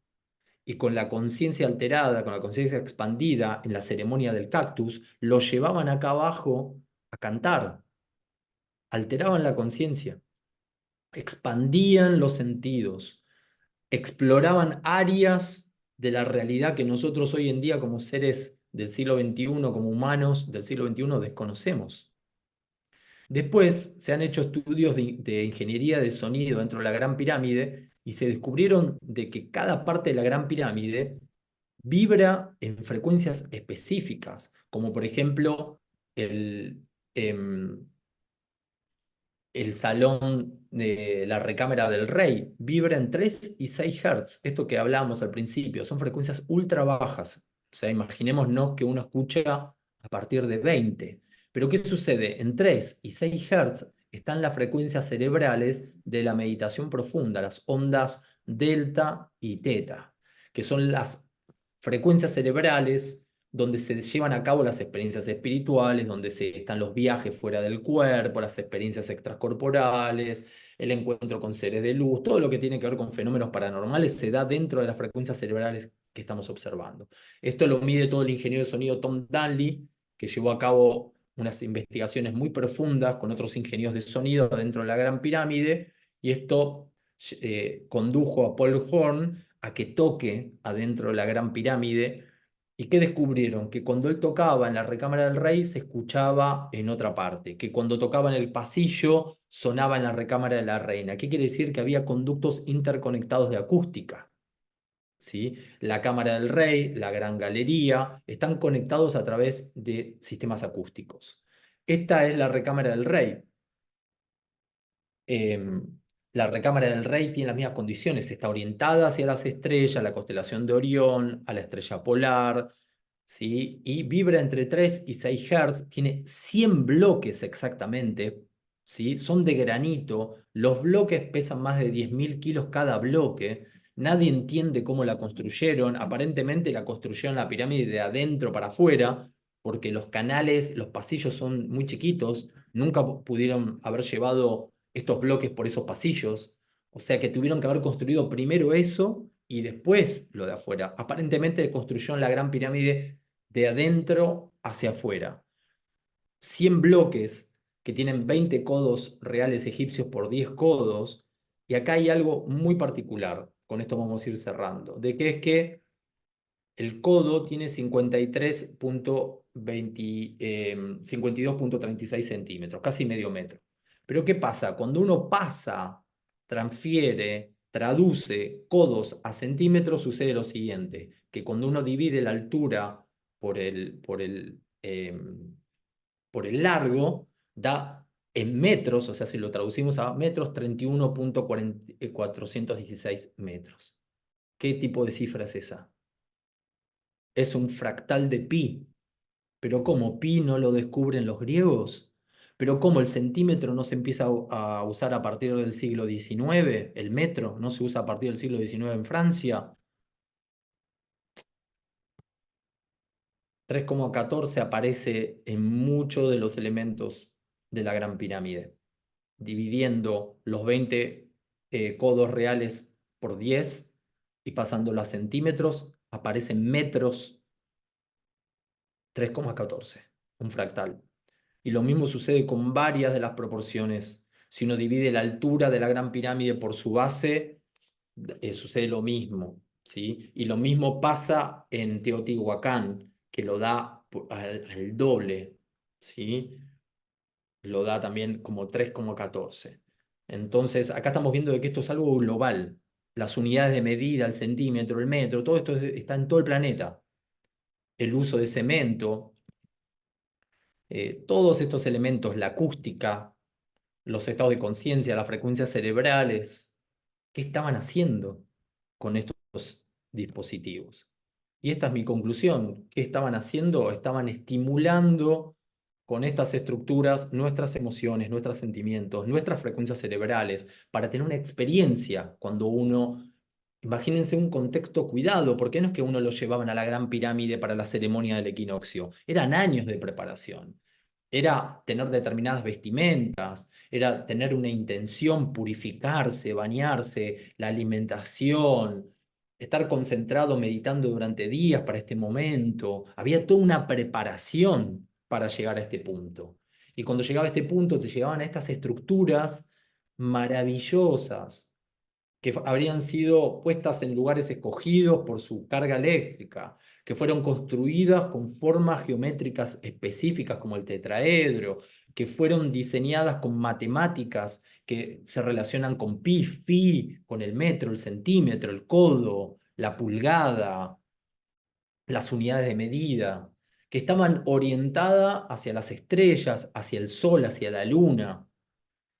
y con la conciencia alterada, con la conciencia expandida en la ceremonia del cactus, lo llevaban acá abajo a cantar, alteraban la conciencia, expandían los sentidos, exploraban áreas de la realidad que nosotros hoy en día como seres del siglo XXI, como humanos del siglo XXI, desconocemos. Después se han hecho estudios de ingeniería de sonido dentro de la Gran Pirámide y se descubrieron de que cada parte de la Gran Pirámide vibra en frecuencias específicas, como por ejemplo el, em, el salón de la recámara del rey, vibra en 3 y 6 Hz, esto que hablábamos al principio, son frecuencias ultra bajas. O sea, imaginémonos que uno escucha a partir de 20. Pero ¿qué sucede? En 3 y 6 Hz están las frecuencias cerebrales de la meditación profunda, las ondas delta y teta, que son las frecuencias cerebrales donde se llevan a cabo las experiencias espirituales, donde están los viajes fuera del cuerpo, las experiencias extracorporales, el encuentro con seres de luz, todo lo que tiene que ver con fenómenos paranormales se da dentro de las frecuencias cerebrales que estamos observando. Esto lo mide todo el ingeniero de sonido Tom Danley, que llevó a cabo unas investigaciones muy profundas con otros ingenieros de sonido dentro de la Gran Pirámide, y esto condujo a Paul Horn a que toque adentro de la Gran Pirámide. ¿Y qué descubrieron? Que cuando él tocaba en la recámara del rey se escuchaba en otra parte, que cuando tocaba en el pasillo sonaba en la recámara de la reina. ¿Qué quiere decir? Que había conductos interconectados de acústica. ¿Sí? La cámara del rey, la gran galería, están conectados a través de sistemas acústicos. Esta es la recámara del rey. em, la recámara del rey tiene las mismas condiciones, está orientada hacia las estrellas, la constelación de Orión, a la estrella polar, ¿sí? Y vibra entre 3 y 6 Hz, tiene 100 bloques exactamente, ¿sí? Son de granito, los bloques pesan más de 10.000 kilos cada bloque, nadie entiende cómo la construyeron, aparentemente la construyeron la pirámide de adentro para afuera, porque los canales, los pasillos son muy chiquitos, nunca pudieron haber llevado estos bloques por esos pasillos. O sea que tuvieron que haber construido primero eso y después lo de afuera. Aparentemente construyeron la Gran Pirámide de adentro hacia afuera. 100 bloques que tienen 20 codos reales egipcios por 10 codos. Y acá hay algo muy particular. Con esto vamos a ir cerrando. De que es que el codo tiene 52,36 centímetros, casi medio metro. Pero ¿qué pasa? Cuando uno pasa, transfiere, traduce codos a centímetros, sucede lo siguiente, que cuando uno divide la altura por por el largo, da en metros, o sea, si lo traducimos a metros, 31,416 metros. ¿Qué tipo de cifra es esa? Es un fractal de pi. Pero ¿cómo pi no lo descubren los griegos? ¿Pero cómo el centímetro no se empieza a usar a partir del siglo XIX? ¿El metro no se usa a partir del siglo XIX en Francia? 3,14 aparece en muchos de los elementos de la Gran Pirámide, dividiendo los 20 codos reales por 10 y pasándolo a centímetros, aparecen metros 3,14, un fractal. Y lo mismo sucede con varias de las proporciones. Si uno divide la altura de la Gran Pirámide por su base, sucede lo mismo, ¿sí? Y lo mismo pasa en Teotihuacán, que lo da al doble, ¿sí? Lo da también como 3,14. Entonces, acá estamos viendo de que esto es algo global. Las unidades de medida, el centímetro, el metro, todo esto está en todo el planeta. El uso de cemento, todos estos elementos, la acústica, los estados de conciencia, las frecuencias cerebrales, ¿qué estaban haciendo con estos dispositivos? Y esta es mi conclusión. ¿Qué estaban haciendo? Estaban estimulando con estas estructuras nuestras emociones, nuestros sentimientos, nuestras frecuencias cerebrales, para tener una experiencia cuando uno... Imagínense un contexto cuidado, porque no es que uno lo llevaban a la Gran Pirámide para la ceremonia del equinoccio, eran años de preparación. Era tener determinadas vestimentas, era tener una intención, purificarse, bañarse, la alimentación, estar concentrado meditando durante días para este momento. Había toda una preparación para llegar a este punto. Y cuando llegaba a este punto, te llegaban a estas estructuras maravillosas que habrían sido puestas en lugares escogidos por su carga eléctrica, que fueron construidas con formas geométricas específicas como el tetraedro, que fueron diseñadas con matemáticas que se relacionan con pi, fi, con el metro, el centímetro, el codo, la pulgada, las unidades de medida, que estaban orientadas hacia las estrellas, hacia el sol, hacia la luna.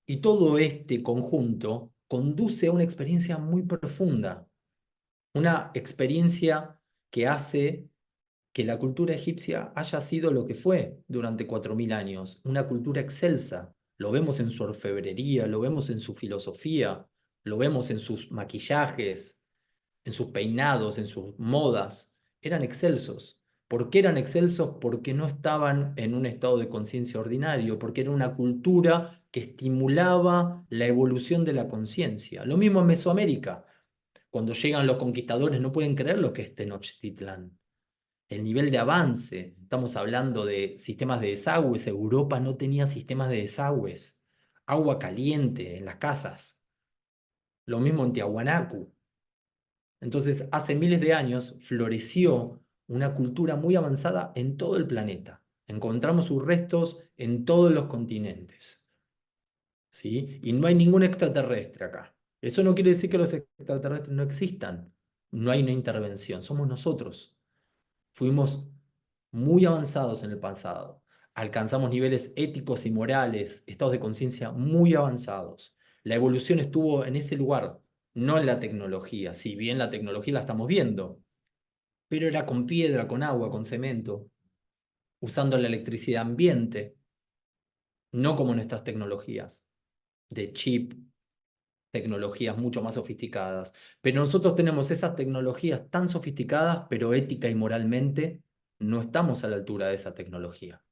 Y todo este conjunto conduce a una experiencia muy profunda, una experiencia que hace que la cultura egipcia haya sido lo que fue durante 4000 años, una cultura excelsa. Lo vemos en su orfebrería, lo vemos en su filosofía, lo vemos en sus maquillajes, en sus peinados, en sus modas. Eran excelsos. ¿Por qué eran excelsos? Porque no estaban en un estado de conciencia ordinario, porque era una cultura que estimulaba la evolución de la conciencia. Lo mismo en Mesoamérica. Cuando llegan los conquistadores no pueden creer lo que es Tenochtitlán. El nivel de avance, estamos hablando de sistemas de desagües, Europa no tenía sistemas de desagües, agua caliente en las casas, lo mismo en Tiahuanacu. Entonces, hace miles de años floreció una cultura muy avanzada en todo el planeta. Encontramos sus restos en todos los continentes, ¿sí? Y no hay ningún extraterrestre acá. Eso no quiere decir que los extraterrestres no existan. No hay una intervención, somos nosotros. Fuimos muy avanzados en el pasado. Alcanzamos niveles éticos y morales, estados de conciencia muy avanzados. La evolución estuvo en ese lugar, no en la tecnología. Si bien la tecnología la estamos viendo, pero era con piedra, con agua, con cemento, usando la electricidad ambiente, no como nuestras tecnologías de chip, tecnologías mucho más sofisticadas. Pero nosotros tenemos esas tecnologías tan sofisticadas, pero ética y moralmente no estamos a la altura de esa tecnología,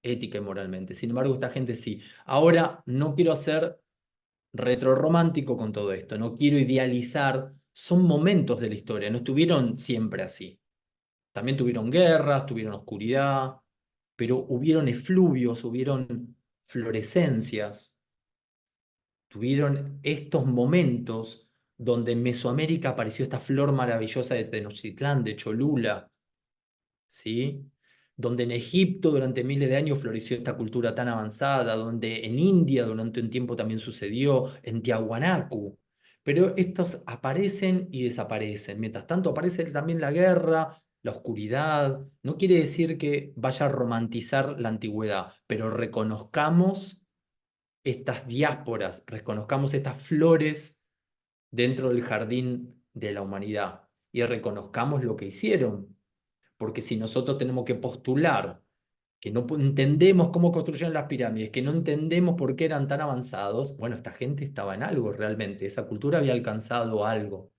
ética y moralmente. Sin embargo, esta gente sí. Ahora, no quiero hacer retrorromántico con todo esto, no quiero idealizar, son momentos de la historia, no estuvieron siempre así. También tuvieron guerras, tuvieron oscuridad, pero hubieron efluvios, hubieron florescencias, tuvieron estos momentos donde en Mesoamérica apareció esta flor maravillosa de Tenochtitlán, de Cholula, ¿sí? Donde en Egipto durante miles de años floreció esta cultura tan avanzada, donde en India durante un tiempo también sucedió, en Tiahuanacu. Pero estos aparecen y desaparecen. Mientras tanto aparece también la guerra, la oscuridad. No quiere decir que vaya a romantizar la antigüedad, pero reconozcamos estas diásporas, reconozcamos estas flores dentro del jardín de la humanidad y reconozcamos lo que hicieron. Porque si nosotros tenemos que postular que no entendemos cómo construyeron las pirámides, que no entendemos por qué eran tan avanzados, bueno, esta gente estaba en algo realmente, esa cultura había alcanzado algo.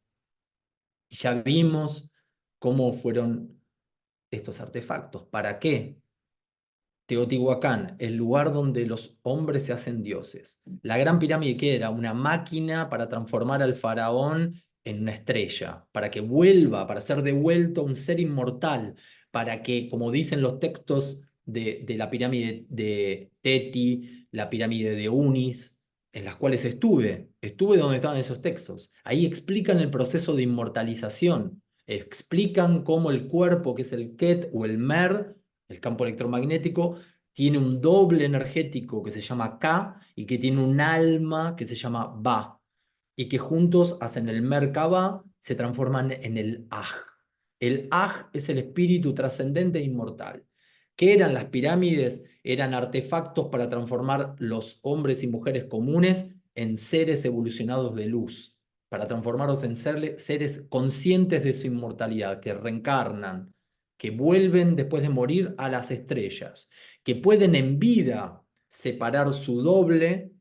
Y ya vimos cómo fueron estos artefactos. ¿Para qué? Teotihuacán, el lugar donde los hombres se hacen dioses. La Gran Pirámide, que era una máquina para transformar al faraón en una estrella, para que vuelva, para ser devuelto a un ser inmortal, para que, como dicen los textos de la pirámide de Teti, la pirámide de Unis, en las cuales estuve donde estaban esos textos. Ahí explican el proceso de inmortalización, explican cómo el cuerpo, que es el Ket o el Mer, el campo electromagnético, tiene un doble energético que se llama Ka y que tiene un alma que se llama Ba, y que juntos hacen el Merkaba, se transforman en el Aj. El Aj es el espíritu trascendente e inmortal. ¿Qué eran las pirámides? Eran artefactos para transformar los hombres y mujeres comunes en seres evolucionados de luz. para transformarlos en seres conscientes de su inmortalidad, que reencarnan, que vuelven después de morir a las estrellas, que pueden en vida separar su doble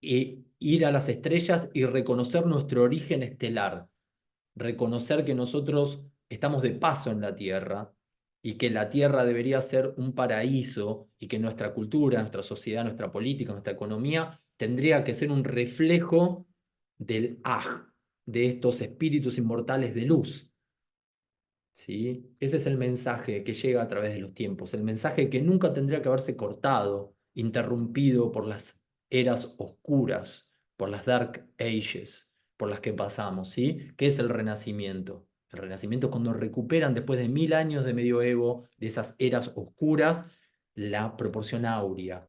e ir a las estrellas y reconocer nuestro origen estelar, reconocer que nosotros estamos de paso en la Tierra y que la Tierra debería ser un paraíso y que nuestra cultura, nuestra sociedad, nuestra política, nuestra economía tendría que ser un reflejo del de estos espíritus inmortales de luz. ¿Sí? Ese es el mensaje que llega a través de los tiempos, el mensaje que nunca tendría que haberse cortado, interrumpido por las eras oscuras, por las Dark Ages, por las que pasamos, ¿sí? ¿Qué es el Renacimiento? El Renacimiento es cuando recuperan, después de 1000 años de medioevo, de esas eras oscuras, la proporción áurea,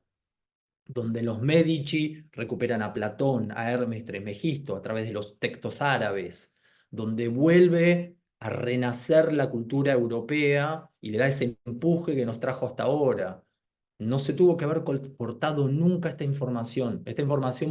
donde los Medici recuperan a Platón, a Hermes Trismegisto, a través de los textos árabes, donde vuelve a renacer la cultura europea y le da ese empuje que nos trajo hasta ahora. No se tuvo que haber cortado nunca esta información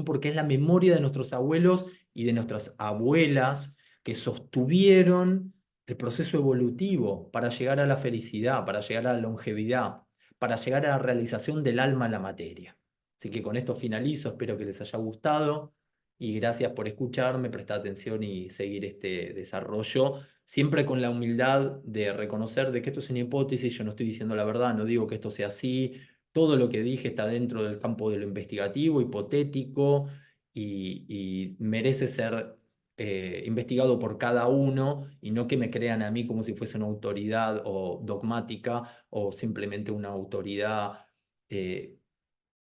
porque es la memoria de nuestros abuelos y de nuestras abuelas que sostuvieron el proceso evolutivo para llegar a la felicidad, para llegar a la longevidad, para llegar a la realización del alma en la materia. Así que con esto finalizo, espero que les haya gustado y gracias por escucharme, prestar atención y seguir este desarrollo, siempre con la humildad de reconocer de que esto es una hipótesis, yo no estoy diciendo la verdad, no digo que esto sea así, todo lo que dije está dentro del campo de lo investigativo, hipotético y merece ser investigado por cada uno y no que me crean a mí como si fuese una autoridad o dogmática o simplemente una autoridad.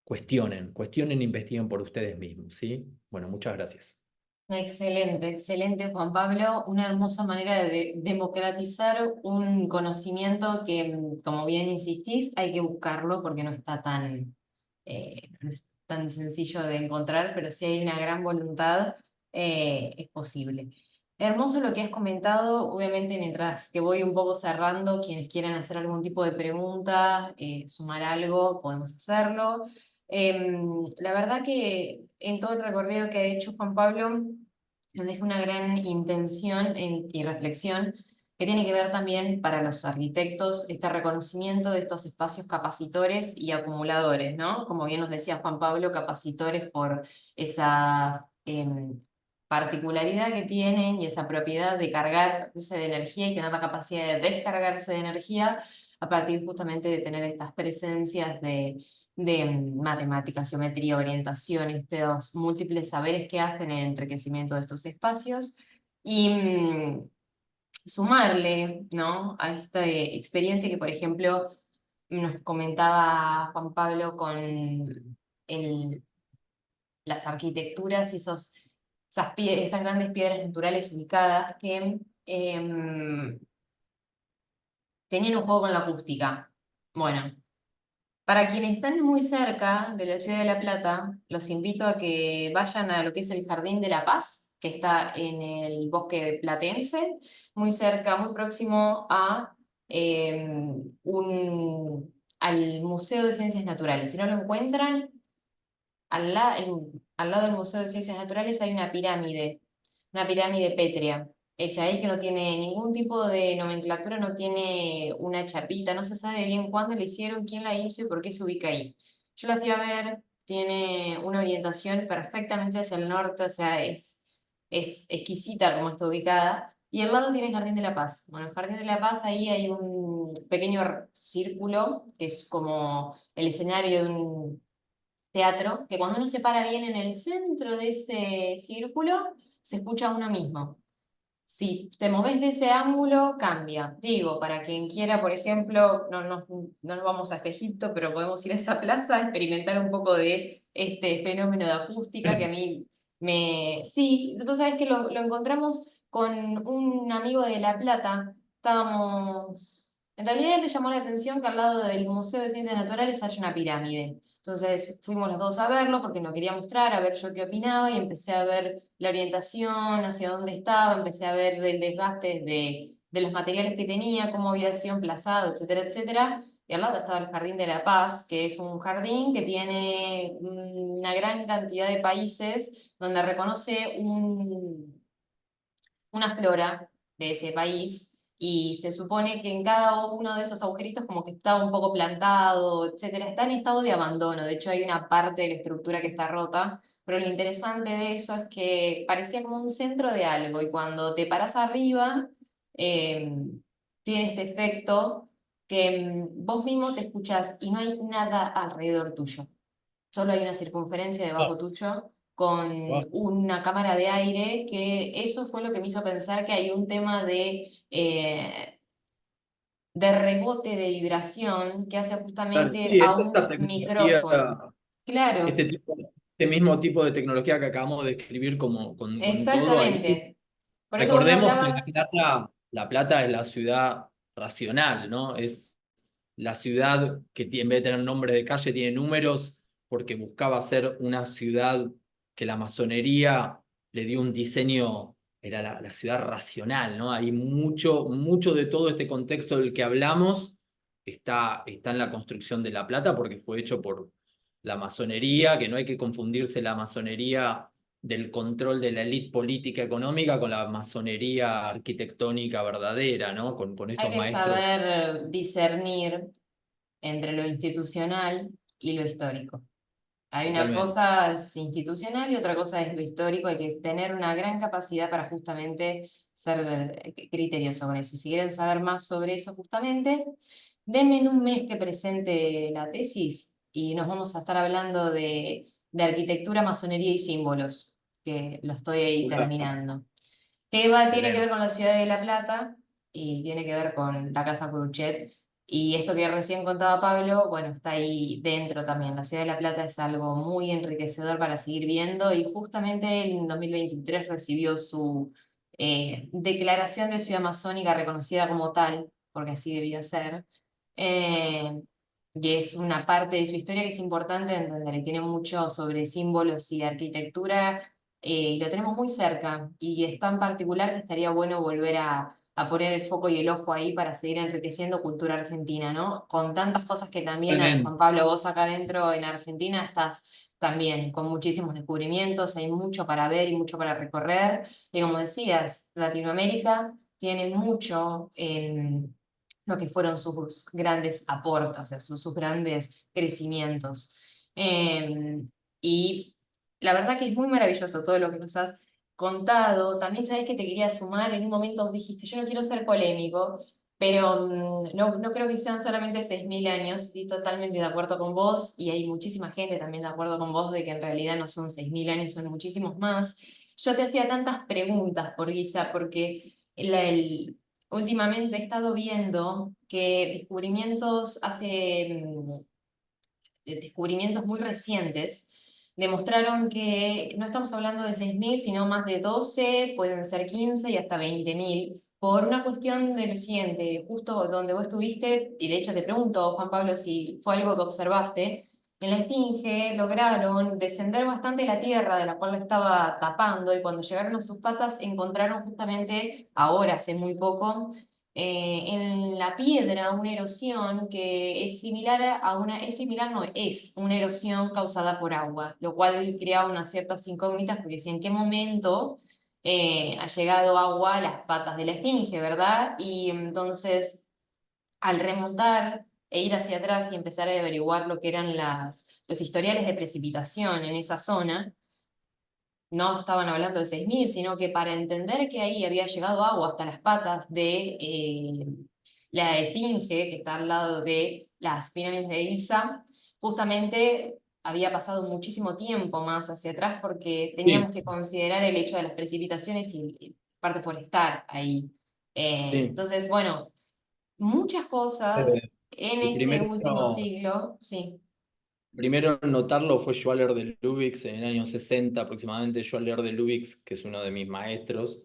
Cuestionen e investiguen por ustedes mismos, ¿sí? Bueno, muchas gracias. Excelente, excelente, Juan Pablo. Una hermosa manera de democratizar un conocimiento que, como bien insistís, hay que buscarlo porque no está no es tan sencillo de encontrar, pero si hay una gran voluntad, es posible. Hermoso lo que has comentado. Obviamente, mientras que voy un poco cerrando, quienes quieran hacer algún tipo de pregunta, sumar algo, podemos hacerlo. La verdad que en todo el recorrido que ha hecho Juan Pablo, nos deja una gran intención y reflexión que tiene que ver también para los arquitectos este reconocimiento de estos espacios capacitores y acumuladores, ¿no? Como bien nos decía Juan Pablo, capacitores por esa particularidad que tienen y esa propiedad de cargarse de energía y tener la capacidad de descargarse de energía a partir justamente de tener estas presencias de matemáticas, geometría, orientación, estos múltiples saberes que hacen el enriquecimiento de estos espacios y sumarle, ¿no?, a esta experiencia que, por ejemplo, nos comentaba Juan Pablo con las arquitecturas y esas grandes piedras naturales ubicadas que tenían un juego con la acústica. Bueno, para quienes están muy cerca de la ciudad de La Plata, los invito a que vayan a lo que es el Jardín de la Paz, que está en el bosque platense, muy cerca, muy próximo a, al Museo de Ciencias Naturales. Si no lo encuentran, al lado del Museo de Ciencias Naturales hay una pirámide pétrea, hecha ahí que no tiene ningún tipo de nomenclatura, no tiene una chapita, no se sabe bien cuándo la hicieron, quién la hizo y por qué se ubica ahí. Yo la fui a ver, tiene una orientación perfectamente hacia el norte, o sea, es exquisita como está ubicada. Y al lado tiene el Jardín de la Paz. Bueno, el Jardín de la Paz, ahí hay un pequeño círculo, que es como el escenario de un teatro, que cuando uno se para bien en el centro de ese círculo, se escucha a uno mismo. Si te moves de ese ángulo, cambia. Digo, para quien quiera, por ejemplo, no nos vamos hasta Egipto, pero podemos ir a esa plaza a experimentar un poco de este fenómeno de acústica que a mí me... Sí, tú sabes que lo encontramos con un amigo de La Plata. Estábamos... En realidad le llamó la atención que al lado del Museo de Ciencias Naturales hay una pirámide. Entonces fuimos los dos a verlo porque nos quería mostrar, a ver yo qué opinaba y empecé a ver la orientación, hacia dónde estaba, empecé a ver el desgaste de los materiales que tenía, cómo había sido emplazado, etcétera, etcétera. Y al lado estaba el Jardín de la Paz, que es un jardín que tiene una gran cantidad de países donde reconoce una flora de ese país. Y se supone que en cada uno de esos agujeritos como que está un poco plantado, etcétera, está en estado de abandono. De hecho, hay una parte de la estructura que está rota, pero lo interesante de eso es que parecía como un centro de algo y cuando te paras arriba, eh, tiene este efecto que vos mismo te escuchás y no hay nada alrededor tuyo. Solo hay una circunferencia Ah, debajo tuyo con wow. una cámara de aire, que eso fue lo que me hizo pensar que hay un tema de rebote de vibración que hace Claro, justamente sí, a es esta un tecnología, micrófono. Claro, este mismo tipo de tecnología que acabamos de describir como con todo ahí. exactamente. Por eso vos me Recordemos que hablabas, La Plata es la ciudad racional, ¿no? Es la ciudad que en vez de tener nombre de calle tiene números porque buscaba ser una ciudad que la masonería le dio un diseño, era la ciudad racional, ¿no? Hay mucho de todo este contexto del que hablamos está en la construcción de La Plata porque fue hecho por la masonería, que no hay que confundirse la masonería del control de la élite política económica con la masonería arquitectónica verdadera, ¿no? Con hay estos que maestros saber discernir entre lo institucional y lo histórico. Hay una totalmente. cosa es institucional y otra cosa es lo histórico. Hay que tener una gran capacidad para justamente ser criterioso con eso. Y si quieren saber más sobre eso justamente, denme en un mes que presente la tesis y nos vamos a estar hablando de arquitectura, masonería y símbolos, que lo estoy ahí terminando. Tiene que ver Excelente. con la ciudad de La Plata y tiene que ver con la Casa Curuchet. Y esto que recién contaba Pablo, bueno, está ahí dentro también. La ciudad de La Plata es algo muy enriquecedor para seguir viendo y justamente en 2023 recibió su declaración de ciudad amazónica reconocida como tal, porque así debía ser. Eh, y es una parte de su historia que es importante entender y tiene mucho sobre símbolos y arquitectura, y lo tenemos muy cerca y es tan particular que estaría bueno volver a poner el foco y el ojo ahí para seguir enriqueciendo cultura argentina, ¿no? Con tantas cosas que también hay, Totalmente. Juan Pablo, vos acá adentro en Argentina estás también con muchísimos descubrimientos, hay mucho para ver y mucho para recorrer, y como decías, Latinoamérica tiene mucho en lo que fueron sus grandes aportes, o sea, sus grandes crecimientos. Y la verdad que es muy maravilloso todo lo que nos has contado. También sabes que te quería sumar, en un momento vos dijiste, yo no quiero ser polémico, pero no creo que sean solamente 6.000 años. Estoy totalmente de acuerdo con vos y hay muchísima gente también de acuerdo con vos de que en realidad no son 6.000 años, son muchísimos más. Yo te hacía tantas preguntas por Guisa porque últimamente he estado viendo que descubrimientos muy recientes demostraron que no estamos hablando de 6.000 sino más de 12 pueden ser 15 y hasta 20.000, por una cuestión de lo siguiente, justo donde vos estuviste, y de hecho te pregunto, Juan Pablo, si fue algo que observaste, en la Esfinge lograron descender bastante la tierra de la cual lo estaba tapando y cuando llegaron a sus patas encontraron justamente, ahora hace muy poco, en la piedra una erosión que es similar a una, es similar, no, es una erosión causada por agua, lo cual crea unas ciertas incógnitas porque si en qué momento ha llegado agua a las patas de la esfinge, ¿verdad? Y entonces al remontar e ir hacia atrás y empezar a averiguar lo que eran los historiales de precipitación en esa zona, no estaban hablando de 6.000 sino que para entender que ahí había llegado agua hasta las patas de la Esfinge, que está al lado de las pirámides de Giza, justamente había pasado muchísimo tiempo más hacia atrás porque Sí, teníamos que considerar el hecho de las precipitaciones y parte por estar ahí. sí. Entonces, bueno, muchas Eh, cosas en el este primero, último siglo, sí, primero en notarlo fue Schwaller de Lubitz en el año 60 aproximadamente. Schwaller de Lubitz, que es uno de mis maestros.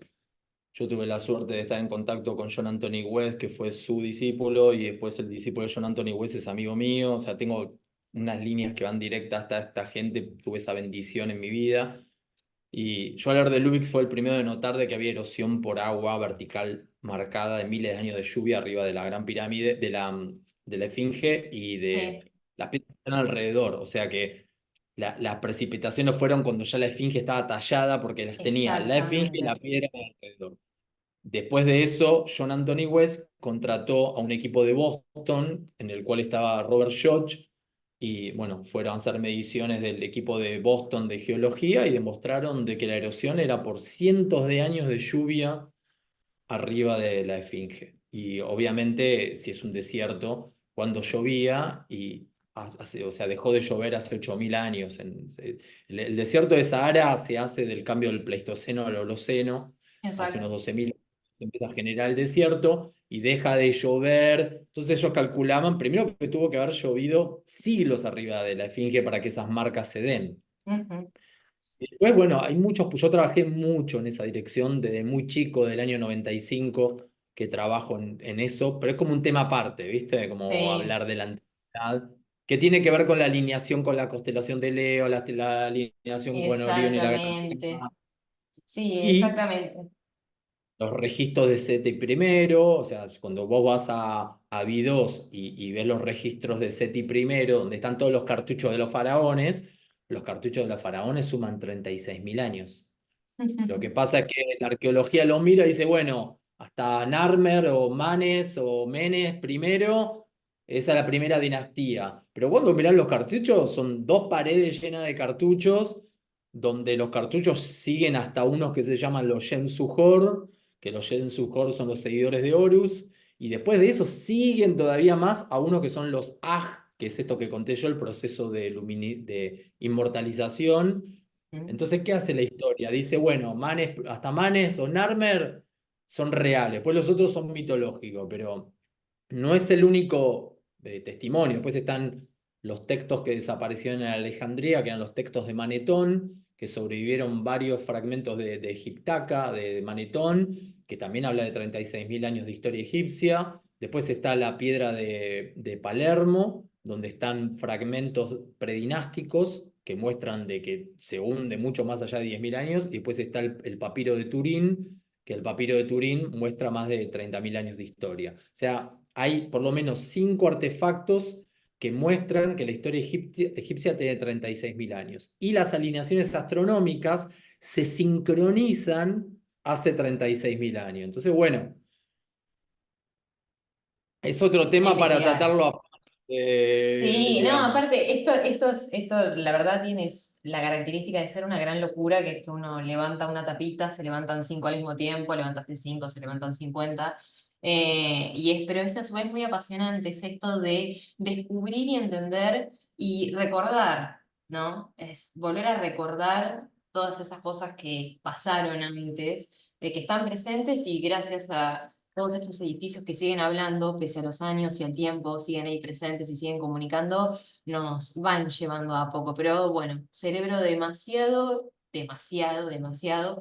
Yo tuve la suerte de estar en contacto con John Anthony West, que fue su discípulo, y después el discípulo de John Anthony West es amigo mío. O sea, tengo unas líneas que van directas hasta esta gente. Tuve esa bendición en mi vida. Y Schwaller de Lubitz fue el primero de notar de que había erosión por agua vertical marcada de miles de años de lluvia arriba de la Gran Pirámide, de la Esfinge y sí, de las piedras que están alrededor. O sea que las precipitaciones fueron cuando ya la Esfinge estaba tallada porque las tenía la Esfinge y la exactamente. piedra alrededor. Después de eso, John Anthony West contrató a un equipo de Boston, en el cual estaba Robert Schoch, y bueno, fueron a hacer mediciones del equipo de Boston de geología y demostraron de que la erosión era por cientos de años de lluvia arriba de la Esfinge. Y obviamente, si es un desierto, cuando llovía y o sea, dejó de llover hace 8.000 años. El desierto de Sahara se hace del cambio del Pleistoceno al Holoceno, hace Exacto. unos 12.000 se empieza a generar el desierto y deja de llover. Entonces ellos calculaban, primero que tuvo que haber llovido siglos arriba de la Esfinge para que esas marcas se den. Ujú. Después, bueno, hay muchos, pues yo trabajé mucho en esa dirección desde muy chico, del año 95 que trabajo en eso, pero es como un tema aparte, ¿viste? Como Sí, hablar de la antigüedad, que tiene que ver con la alineación con la constelación de Leo, la alineación con Orión y la Gran exactamente. Lima, Sí, y exactamente. los registros de SETI primero, o sea, cuando vos vas a Abidos y ves los registros de SETI primero, donde están todos los cartuchos de los faraones suman 36.000 años. Lo que pasa es que la arqueología lo mira y dice, bueno, hasta Narmer o Manes o Menes primero, esa es la primera dinastía. Pero cuando mirás los cartuchos, son dos paredes llenas de cartuchos, donde los cartuchos siguen hasta unos que se llaman los Shem-Suhor, que los Shem-Suhor son los seguidores de Horus, y después de eso siguen todavía más a unos que son los Aj, que es esto que conté yo, el proceso de inmortalización. Mm. Entonces, ¿qué hace la historia? Dice, bueno, Manes, hasta Manes o Narmer son reales, pues los otros son mitológicos, pero no es el único testimonio. Después están los textos que desaparecieron en Alejandría, que eran los textos de Manetón, que sobrevivieron varios fragmentos de Egiptaca, de Manetón, que también habla de 36.000 años de historia egipcia. Después está la piedra de Palermo, donde están fragmentos predinásticos que muestran de que se hunde mucho más allá de 10.000 años. Y después está el papiro de Turín, que el papiro de Turín muestra más de 30.000 años de historia. O sea, hay por lo menos 5 artefactos que muestran que la historia egipcia tiene 36.000 años. Y las alineaciones astronómicas se sincronizan hace 36.000 años. Entonces, bueno, es otro tema para Investigar. tratarlo aparte, Sí, no, digamos. aparte, esto, la verdad tiene la característica de ser una gran locura, que es que uno levanta una tapita, se levantan cinco al mismo tiempo, levantaste cinco, se levantan 50, pero es a su vez muy apasionante, es esto de descubrir y entender y recordar, ¿no? Es volver a recordar todas esas cosas que pasaron antes, que están presentes y gracias a todos estos edificios que siguen hablando, pese a los años y al tiempo, siguen ahí presentes y siguen comunicando, nos van llevando a poco. Pero bueno, cerebro demasiado, demasiado, demasiado.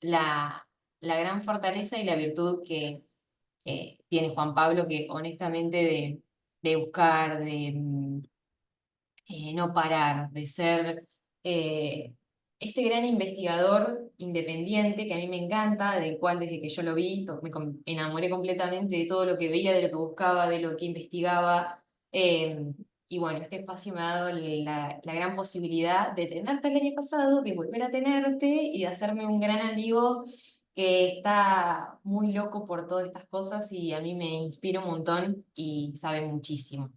La gran fortaleza y la virtud que tiene Juan Pablo, que honestamente de buscar, no parar, de ser este gran investigador independiente que a mí me encanta, del cual desde que yo lo vi enamoré completamente de todo lo que veía, de lo que buscaba, de lo que investigaba. Y bueno, este espacio me ha dado la gran posibilidad de tenerte el año pasado, de volver a tenerte y de hacerme un gran amigo que está muy loco por todas estas cosas y a mí me inspira un montón y sabe muchísimo.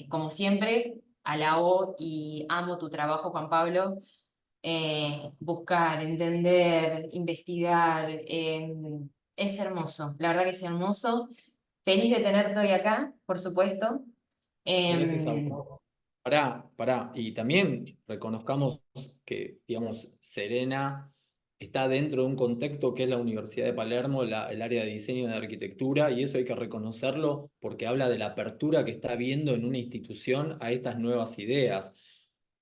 Como siempre, alabo y amo tu trabajo, Juan Pablo. Buscar, entender, investigar, es hermoso. La verdad que es hermoso. Feliz de tenerte hoy acá, por supuesto. Gracias a Em, vos. Pará. Y también reconozcamos que, digamos, Serena está dentro de un contexto que es la Universidad de Palermo, el área de diseño de arquitectura, y eso hay que reconocerlo porque habla de la apertura que está habiendo en una institución a estas nuevas ideas,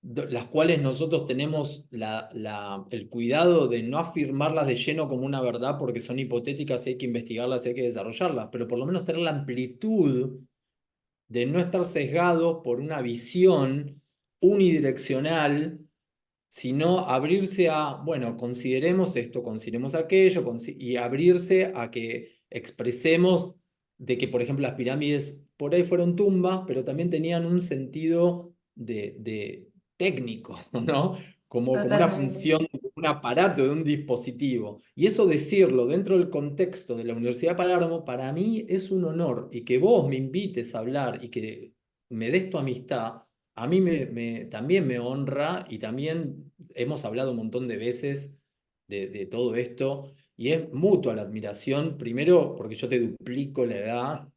las cuales nosotros tenemos el cuidado de no afirmarlas de lleno como una verdad porque son hipotéticas y hay que investigarlas y hay que desarrollarlas, pero por lo menos tener la amplitud de no estar sesgados por una visión unidireccional, sino abrirse a, bueno, consideremos esto, consideremos aquello, y abrirse a que expresemos de que, por ejemplo, las pirámides por ahí fueron tumbas, pero también tenían un sentido de técnico, ¿no? Como una Totalmente. función, un aparato, de un dispositivo. Y eso decirlo dentro del contexto de la Universidad de Palermo, para mí es un honor. Y que vos me invites a hablar y que me des tu amistad, a mí también me honra y también hemos hablado un montón de veces de todo esto. Y es mutua la admiración, primero porque yo te duplico la edad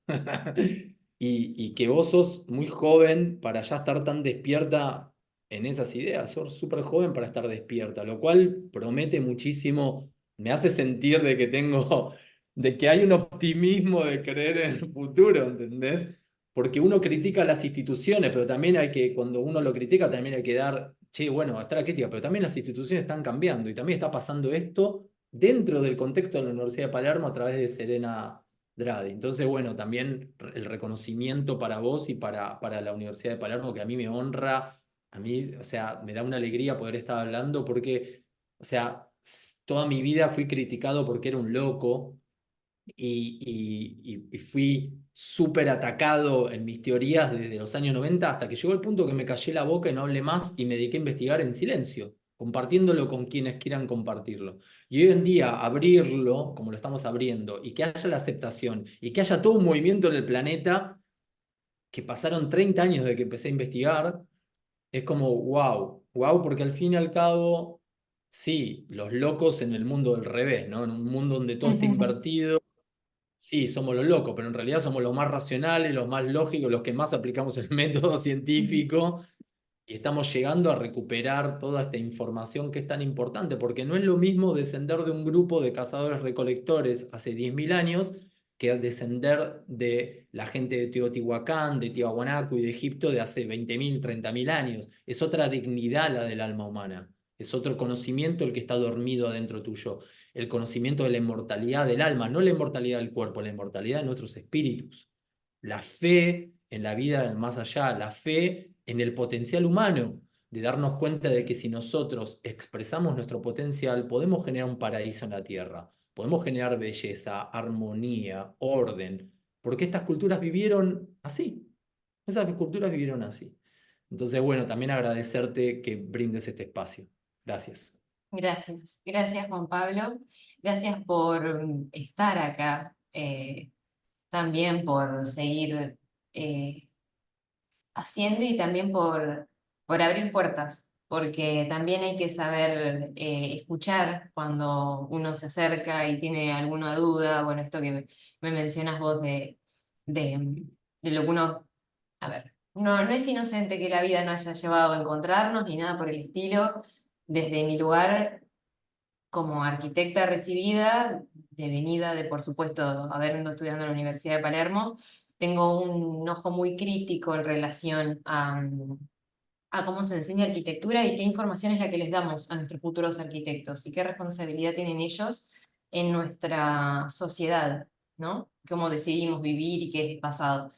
y que vos sos muy joven para ya estar tan despierta en esas ideas. Sos súper joven para estar despierta, lo cual promete muchísimo, me hace sentir de que tengo, de que hay un optimismo de creer en el futuro, ¿entendés? Porque uno critica las instituciones, pero también hay que, cuando uno lo critica, también hay que dar, che, bueno, está la crítica, pero también las instituciones están cambiando y también está pasando esto dentro del contexto de la Universidad de Palermo a través de Serena Dradi. Entonces, bueno, también el reconocimiento para vos y para la Universidad de Palermo, que a mí me honra, a mí, o sea, me da una alegría poder estar hablando porque, o sea, toda mi vida fui criticado porque era un loco y fui súper atacado en mis teorías desde los años 90 hasta que llegó el punto que me callé la boca y no hablé más y me dediqué a investigar en silencio, compartiéndolo con quienes quieran compartirlo. Y hoy en día abrirlo, como lo estamos abriendo, y que haya la aceptación y que haya todo un movimiento en el planeta, que pasaron 30 años desde que empecé a investigar, es como wow, wow, porque al fin y al cabo, sí, los locos en el mundo del revés, ¿no? En un mundo donde todo está invertido. Sí, somos los locos, pero en realidad somos los más racionales, los más lógicos, los que más aplicamos el método científico y estamos llegando a recuperar toda esta información que es tan importante, porque no es lo mismo descender de un grupo de cazadores-recolectores hace 10.000 años que al descender de la gente de Teotihuacán, de Tiahuanaco y de Egipto de hace 20.000, 30.000 años. Es otra dignidad la del alma humana, es otro conocimiento el que está dormido adentro tuyo, el conocimiento de la inmortalidad del alma, no la inmortalidad del cuerpo, la inmortalidad de nuestros espíritus, la fe en la vida del más allá, la fe en el potencial humano, de darnos cuenta de que si nosotros expresamos nuestro potencial, podemos generar un paraíso en la tierra, podemos generar belleza, armonía, orden, porque estas culturas vivieron así, esas culturas vivieron así. Entonces, bueno, también agradecerte que brindes este espacio. Gracias. Gracias, gracias Juan Pablo, gracias por estar acá, también por seguir haciendo y también por abrir puertas, porque también hay que saber escuchar cuando uno se acerca y tiene alguna duda, bueno, esto que me mencionas vos de, de lo que uno, a ver, no es inocente que la vida no haya llevado a encontrarnos ni nada por el estilo. Desde mi lugar como arquitecta recibida, devenida de, por supuesto, habiendo estudiado en la Universidad de Palermo, tengo un ojo muy crítico en relación a cómo se enseña arquitectura y qué información es la que les damos a nuestros futuros arquitectos y qué responsabilidad tienen ellos en nuestra sociedad, ¿no? Cómo decidimos vivir y qué es pasado.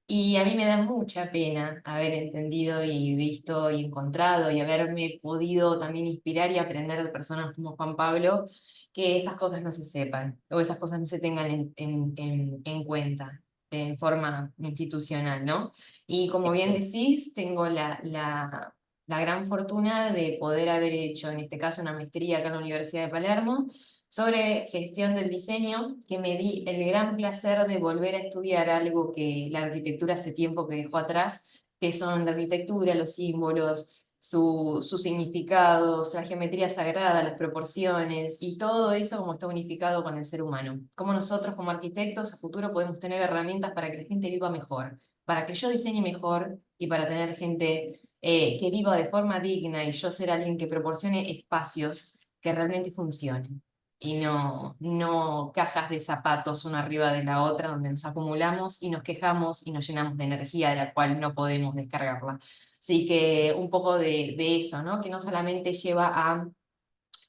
Y a mí me da mucha pena haber entendido y visto y encontrado y haberme podido también inspirar y aprender de personas como Juan Pablo, que esas cosas no se sepan o esas cosas no se tengan en cuenta de forma institucional, ¿no? Y como bien decís, tengo la gran fortuna de poder haber hecho, en este caso, una maestría acá en la Universidad de Palermo sobre gestión del diseño, que me di el gran placer de volver a estudiar algo que la arquitectura hace tiempo que dejó atrás, que son la arquitectura, los símbolos, sus significados, la geometría sagrada, las proporciones y todo eso como está unificado con el ser humano. Cómo nosotros como arquitectos a futuro podemos tener herramientas para que la gente viva mejor, para que yo diseñe mejor y para tener gente que viva de forma digna y yo ser alguien que proporcione espacios que realmente funcionen y no cajas de zapatos una arriba de la otra donde nos acumulamos y nos quejamos y nos llenamos de energía de la cual no podemos descargarla. Así que un poco de eso, ¿no? Que no solamente lleva a,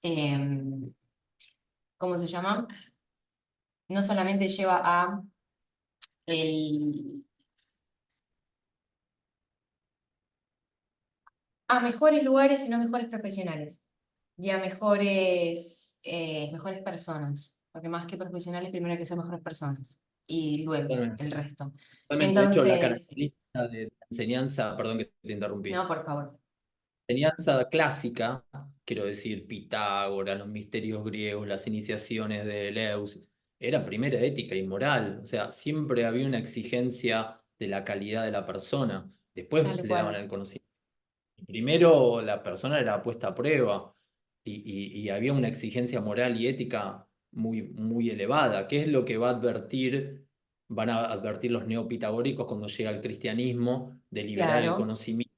em, ¿cómo se llama? No solamente lleva el, a mejores lugares, sino mejores profesionales y a mejores personas, porque más que profesionales, primero hay que ser mejores personas y luego Totalmente. el resto. Totalmente. De hecho, la Entonces, característica de la enseñanza, perdón que te interrumpí. no, por favor. enseñanza clásica, quiero decir, Pitágoras, los misterios griegos, las iniciaciones de Deleuze, era primero ética y moral. O sea, siempre había una exigencia de la calidad de la persona. Después Tal le daban cual. el conocimiento. Primero la persona era puesta a prueba y había una exigencia moral y ética muy, muy elevada. ¿Qué es lo que van a advertir los neopitagóricos cuando llega el cristianismo, de liberar el Claro, conocimiento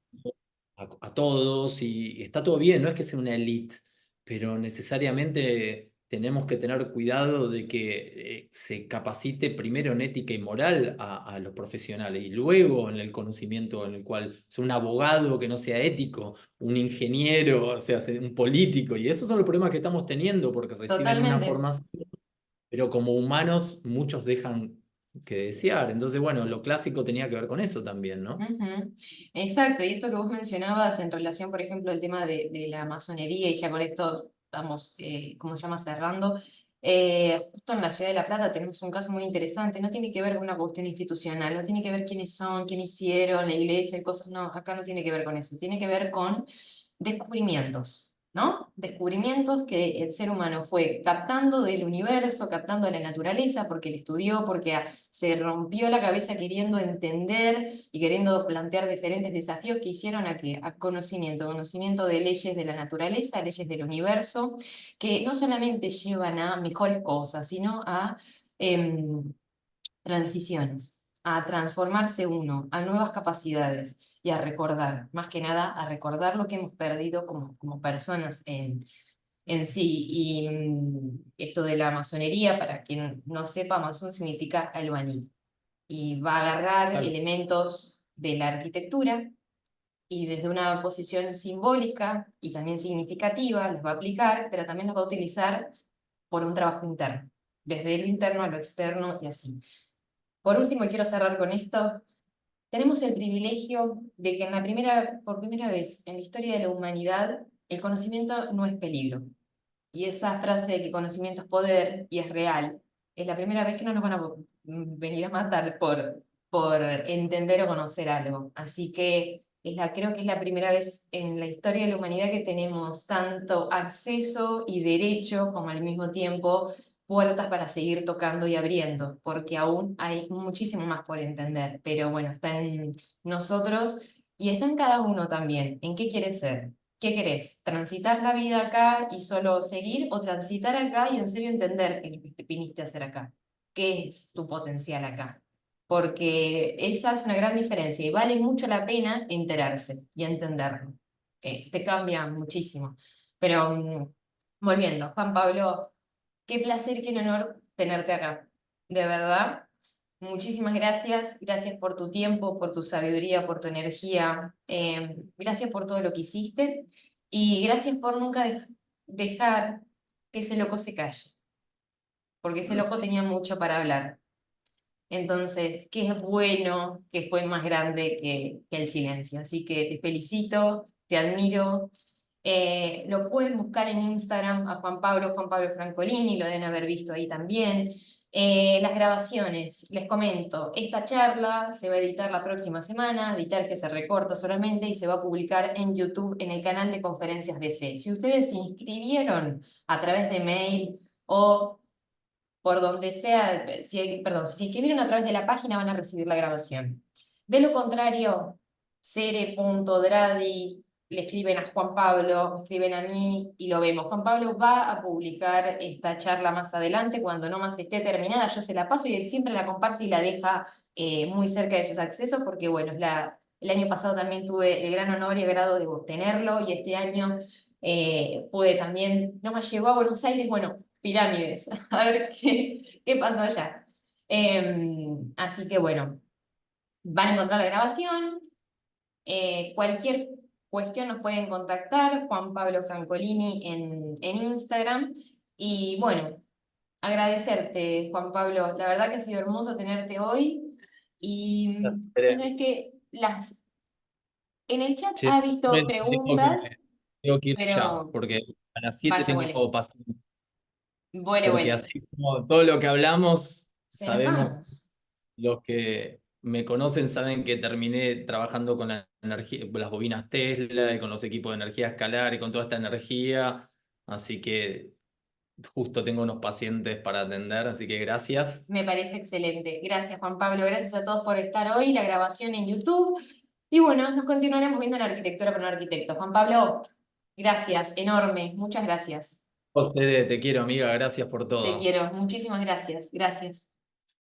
a todos? Y está todo bien, no es que sea una élite, pero necesariamente tenemos que tener cuidado de que se capacite primero en ética y moral a los profesionales y luego en el conocimiento en el cual un abogado que no sea ético, un ingeniero, o sea, un político, y esos son los problemas que estamos teniendo porque reciben una totalmente. formación, pero como humanos muchos dejan que desear. Entonces, bueno, lo clásico tenía que ver con eso también, ¿no? Ujú. Exacto, y esto que vos mencionabas en relación, por ejemplo, al tema de la masonería, y ya con esto estamos, ¿cómo se llama?, cerrando. Justo en la ciudad de La Plata tenemos un caso muy interesante, no tiene que ver con una cuestión institucional, no tiene que ver quiénes son, quién hicieron, la iglesia, cosas, no, acá no tiene que ver con eso, tiene que ver con descubrimientos, ¿no? Descubrimientos que el ser humano fue captando del universo, captando de la naturaleza, porque él estudió, porque se rompió la cabeza queriendo entender y queriendo plantear diferentes desafíos que hicieron a conocimiento, conocimiento de leyes de la naturaleza, leyes del universo, que no solamente llevan a mejores cosas, sino a em, transiciones, a transformarse uno, a nuevas capacidades y a recordar, más que nada a recordar lo que hemos perdido como personas en sí. Y esto de la masonería, para quien no sepa, masón significa albañil y va a agarrar Exacto. elementos de la arquitectura y desde una posición simbólica y también significativa las va a aplicar, pero también las va a utilizar por un trabajo interno, desde lo interno a lo externo y así. Por último, y quiero cerrar con esto, tenemos el privilegio de que por primera vez en la historia de la humanidad, el conocimiento no es peligro. Y esa frase de que conocimiento es poder y es real, es la primera vez que no nos van a venir a matar por entender o conocer algo. Así que creo que es la primera vez en la historia de la humanidad que tenemos tanto acceso y derecho como al mismo tiempo puertas para seguir tocando y abriendo, porque aún hay muchísimo más por entender. Pero bueno, está en nosotros y está en cada uno también. ¿En qué quieres ser? ¿Qué querés? ¿Transitar la vida acá y solo seguir o transitar acá y en serio entender qué es lo que te viniste a hacer acá? ¿Qué es tu potencial acá? Porque esa es una gran diferencia y vale mucho la pena enterarse y entenderlo. Te cambia muchísimo. Pero volviendo, Juan Pablo, qué placer, qué honor tenerte acá. De verdad. Muchísimas gracias, gracias por tu tiempo, por tu sabiduría, por tu energía, gracias por todo lo que hiciste y gracias por nunca dejar que ese loco se calle, porque ese loco tenía mucho para hablar. Entonces, qué bueno que fue más grande que el silencio. Así que te felicito, te admiro. Lo pueden buscar en Instagram a Juan Pablo Francolini, lo deben haber visto ahí también. Las grabaciones, les comento, esta charla se va a editar la próxima semana, editar que se recorta solamente y se va a publicar en YouTube en el canal de Conferencias DC. Si ustedes se inscribieron a través de mail o por donde sea, perdón, si se inscribieron a través de la página van a recibir la grabación. De lo contrario, cere.dradi, le escriben a Juan Pablo, me escriben a mí y lo vemos. Juan Pablo va a publicar esta charla más adelante, cuando no más esté terminada, yo se la paso y él siempre la comparte y la deja muy cerca de sus accesos, porque bueno, el año pasado también tuve el gran honor y agrado de obtenerlo y este año pude también, no me llegó a Buenos Aires, bueno, pirámides, a ver qué pasó allá. Así que bueno, van a encontrar la grabación. Cualquier cuestión nos pueden contactar, Juan Pablo Francolini en Instagram. Y bueno, agradecerte, Juan Pablo. La verdad que ha sido hermoso tenerte hoy. Y es que en el chat Che, ha visto preguntas, tengo que ir ya, pero porque a las 7 vaya, tengo huele, paciente. vuele, Porque vuele. así como todo lo que hablamos, Se nos sabemos vamos. lo que me conocen saben que terminé trabajando con la energía, las bobinas Tesla y con los equipos de energía escalar y con toda esta energía. Así que justo tengo unos pacientes para atender, así que gracias. Me parece excelente. Gracias, Juan Pablo. Gracias a todos por estar hoy. La grabación en YouTube. Y bueno, nos continuaremos viendo en Arquitectura para un arquitecto. Juan Pablo, gracias, enorme. Muchas gracias. José, te quiero, amiga, gracias por Te todo. quiero. Muchísimas gracias. Gracias.